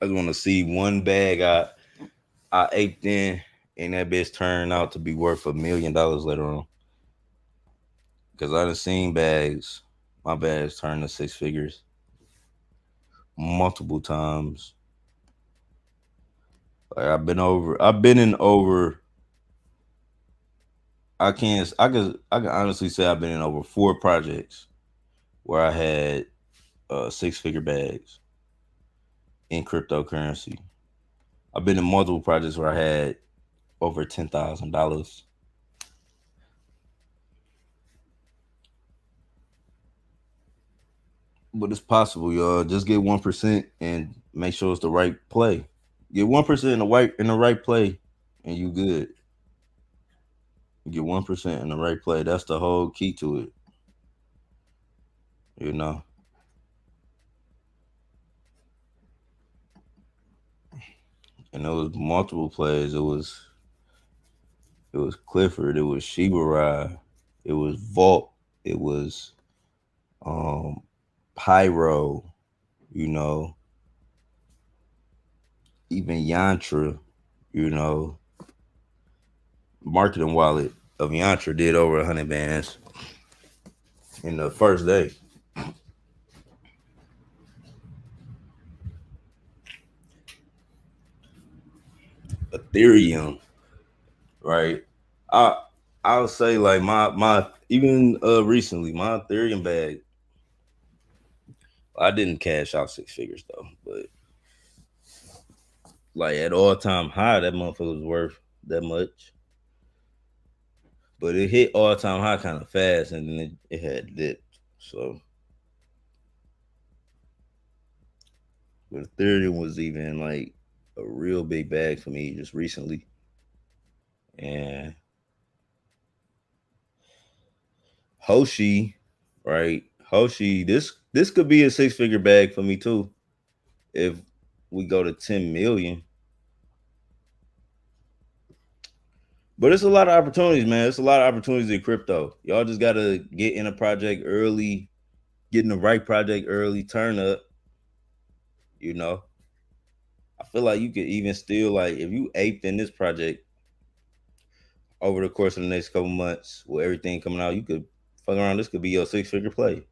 I just wanna see one bag I aped in, and that bitch turned out to be worth $1 million later on. Because I done seen bags, my bags turn to six figures multiple times. Like I've been in over. I can honestly say I've been in over four projects where I had six figure bags in cryptocurrency. I've been in multiple projects where I had over $10,000. But it's possible, y'all. Just get 1% and make sure it's the right play. Get 1% in the right play, and you good. Get 1% in the right play. That's the whole key to it. You know. And it was multiple plays. It was Clifford. It was Shibarai. It was Vault. It was um Pyro. You know, even Yantra. You know, marketing wallet of Yantra did over 100 bands in the first day. Ethereum, right? I I would say like my even recently my Ethereum bag. I didn't cash out 6 figures though, but like at all time high, that motherfucker was worth that much. But it hit all time high kind of fast, and then it had dipped. So, but Ethereum was even like a real big bag for me just recently, and Hoshi, right? Hoshi, this could be a 6 figure bag for me too if we go to 10 million. But it's a lot of opportunities, man. It's a lot of opportunities in crypto. Y'all just gotta get in a project early, get in the right project early, turn up. You know, I feel like you could even still like if you aped in this project over the course of the next couple months with everything coming out, you could fuck around. This could be your 6 figure play.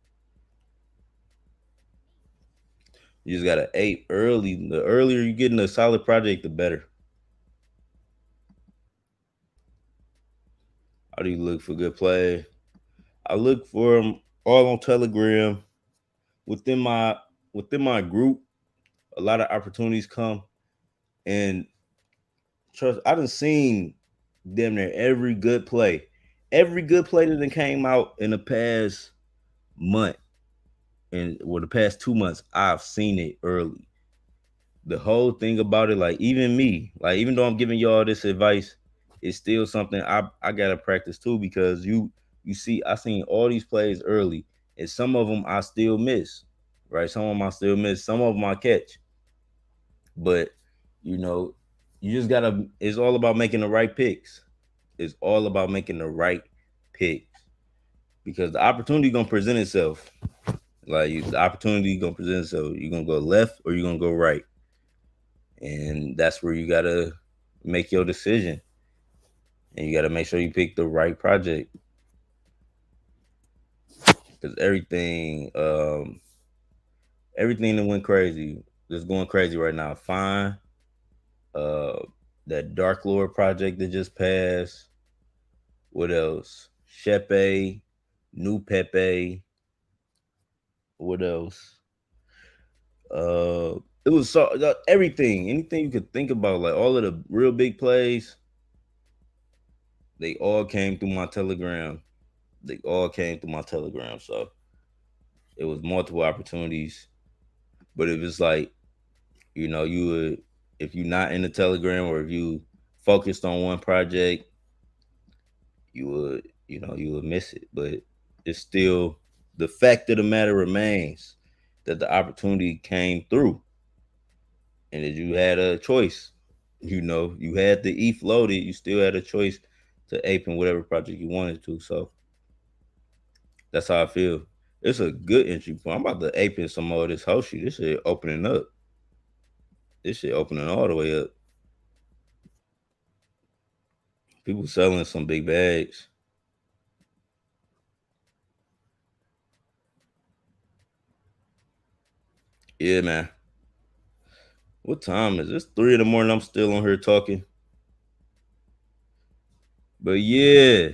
You just gotta ape early. The earlier you get in a solid project, the better. How do you look for good play? I look for them all on Telegram. Within my within my group, a lot of opportunities come, and trust. I done seen damn near every good play that done came out in the past month and the past 2 months. I've seen it early. The whole thing about it, like even me, like even though I'm giving y'all this advice, it's still something I gotta practice too because you see I seen all these plays early and some of them I still miss, right? Some of them I still miss, some of them I catch, but you know, you just gotta. It's all about making the right picks. It's all about making the right picks because the opportunity gonna present itself. The opportunity gonna present itself. You're gonna go left or you're gonna go right, and that's where you gotta make your decision. And you gotta make sure you pick the right project because everything that went crazy, that's going crazy right now. Fine, uh, that Dark Lord project that just passed. What else? Shepe, New Pepe. What else? It was so everything, anything you could think about, like all of the real big plays, they all came through my Telegram. They all came through my Telegram. So it was multiple opportunities. But if it's like, you would if you're not in the Telegram or if you focused on one project, you would miss it. But it's still the fact of the matter remains that the opportunity came through and that you had a choice. You had the ETH loaded, you still had a choice to ape in whatever project you wanted to. So that's how I feel. It's a good entry point. I'm about to ape in some more of this Hoshi. This shit opening up. This shit opening all the way up. People selling some big bags. Yeah, man. What time is it? It's 3 in the morning. I'm still on here talking. But yeah.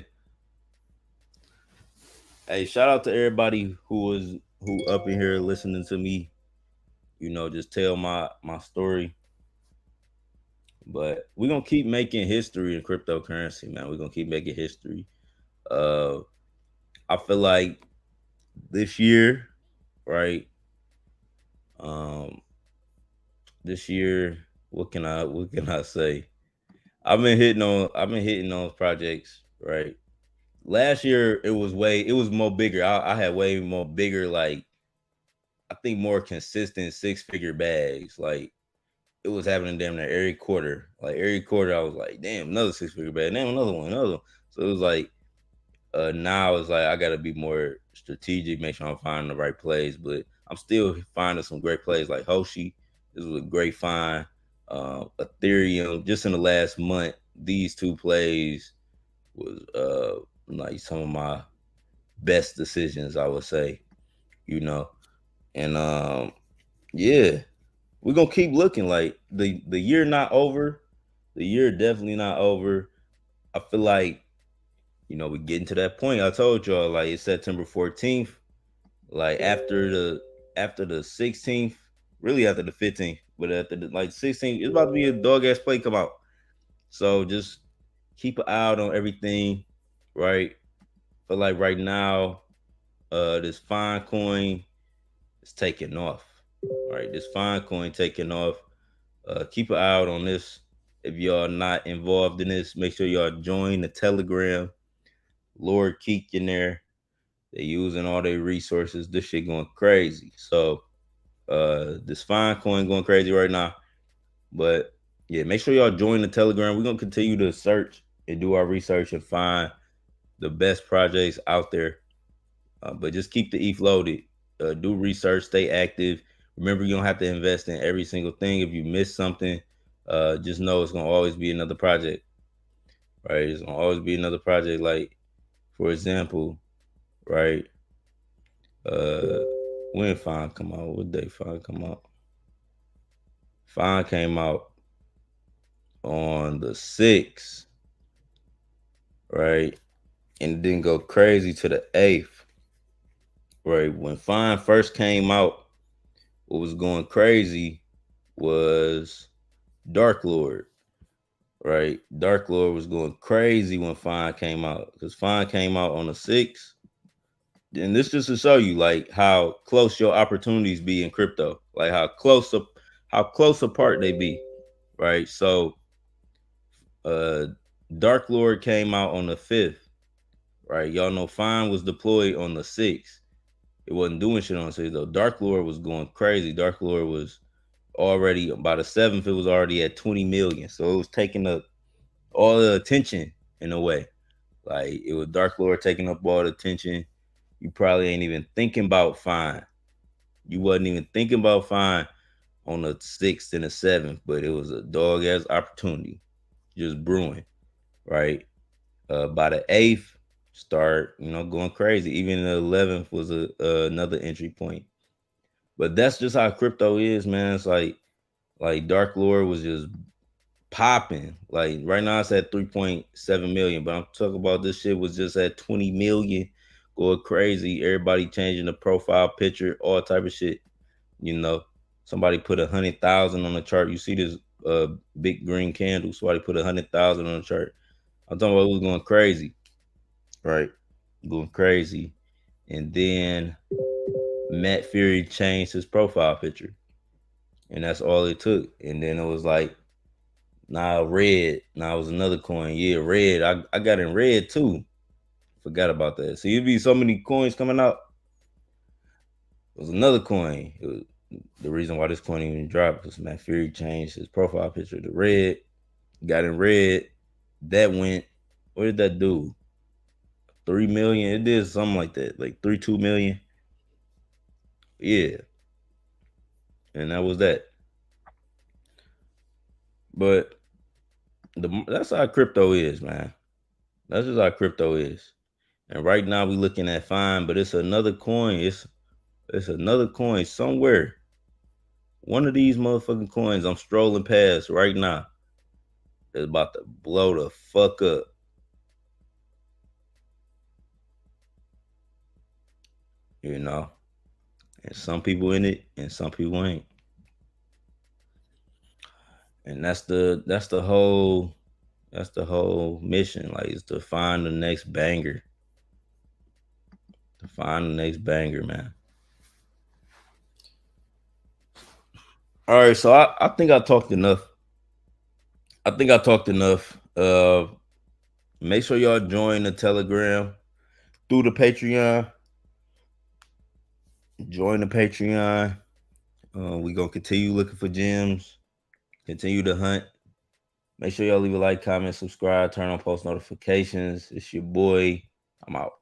Hey, shout out to everybody who up in here listening to me, just tell my story. But we're gonna keep making history in cryptocurrency, man. We're gonna keep making history. Uh I feel like this year, right? Um, this year, what can I say? I've been hitting those projects, right? Last year it was more bigger. I had way more bigger, like I think more consistent 6 figure bags. Like it was happening damn near every quarter. Like every quarter I was like, damn, another 6 figure bag, damn another one, another one. So it was like now it's like I gotta be more strategic, make sure I'm finding the right plays. But I'm still finding some great plays like Hoshi. This was a great find. Ethereum, just in the last month, these two plays was like some of my best decisions, I would say, you know. And yeah, we're gonna keep looking. Like the year not over. The year definitely not over. I feel like, we're getting to that point. I told y'all, like it's September 14th. Like after the 16th, really after the 15th, but after the like 16th, it's about to be a dog ass play come out. So just keep an eye out on everything, right? But like right now, this fine coin is taking off. Right, this fine coin taking off. Keep an eye out on this. If y'all not involved in this, make sure y'all join the Telegram. Lord Keek in there. They using all their resources. This shit going crazy. So this fine coin going crazy right now. But yeah, make sure y'all join the Telegram. We're gonna continue to search and do our research and find the best projects out there. But just keep the ETH loaded. Do research, stay active. Remember, you don't have to invest in every single thing. If you miss something, just know it's gonna always be another project, right? It's gonna always be another project. Like, for example, right? Uh, when Fine come out? What day Fine come out? Fine came out on the 6th, right? And it didn't go crazy to the 8th, right? When Fine first came out, what was going crazy was Dark Lord, right? Dark Lord was going crazy when Fine came out because Fine came out on the 6th. And this just to show you like how close your opportunities be in crypto, like how close apart they be, right? So uh Dark Lord came out on the 5th, right? Y'all know Fine was deployed on the 6th. It wasn't doing shit on the 6th though. Dark Lord was going crazy. Dark Lord was already by the 7th, it was already at 20 million. So it was taking up all the attention in a way. Like it was Dark Lord taking up all the attention. You probably ain't even thinking about Fine. You wasn't even thinking about Fine on the 6th and the 7th, but it was a dog ass opportunity just brewing, right? By the 8th, start going crazy. Even the 11th was another entry point. But that's just how crypto is, man. It's like Dark Lord was just popping. Like right now it's at 3.7 million, but I'm talking about this shit was just at 20 million, going crazy. Everybody changing the profile picture, all type of shit. You know, somebody put 100,000 on the chart. You see this big green candle. Somebody put 100,000 on the chart. I'm talking about it was going crazy, right? Going crazy. And then Matt Fury changed his profile picture. And that's all it took. And then it was like, now red. Now it was another coin. Yeah, red. I got in red too. Forgot about that. So it'd be so many coins coming out. It was another coin. It was, the reason why this coin even dropped was Matt Fury changed his profile picture to red. Got in red. That went. What did that do? 3 million. It did something like that, like 2 million. Yeah, and that was that. But that's how crypto is, man. That's just how crypto is. And right now we looking at Fine, but it's another coin. It's another coin somewhere. One of these motherfucking coins I'm strolling past right now is about to blow the fuck up. You know, and some people in it, and some people ain't. And that's the whole mission. Like, is to find the next banger. To find the next banger, man. All right, so I think I talked enough. I think I talked enough. Make sure y'all join the Telegram through the Patreon. Join the Patreon. We gonna continue looking for gems. Continue to hunt. Make sure y'all leave a like, comment, subscribe, turn on post notifications. It's your boy. I'm out.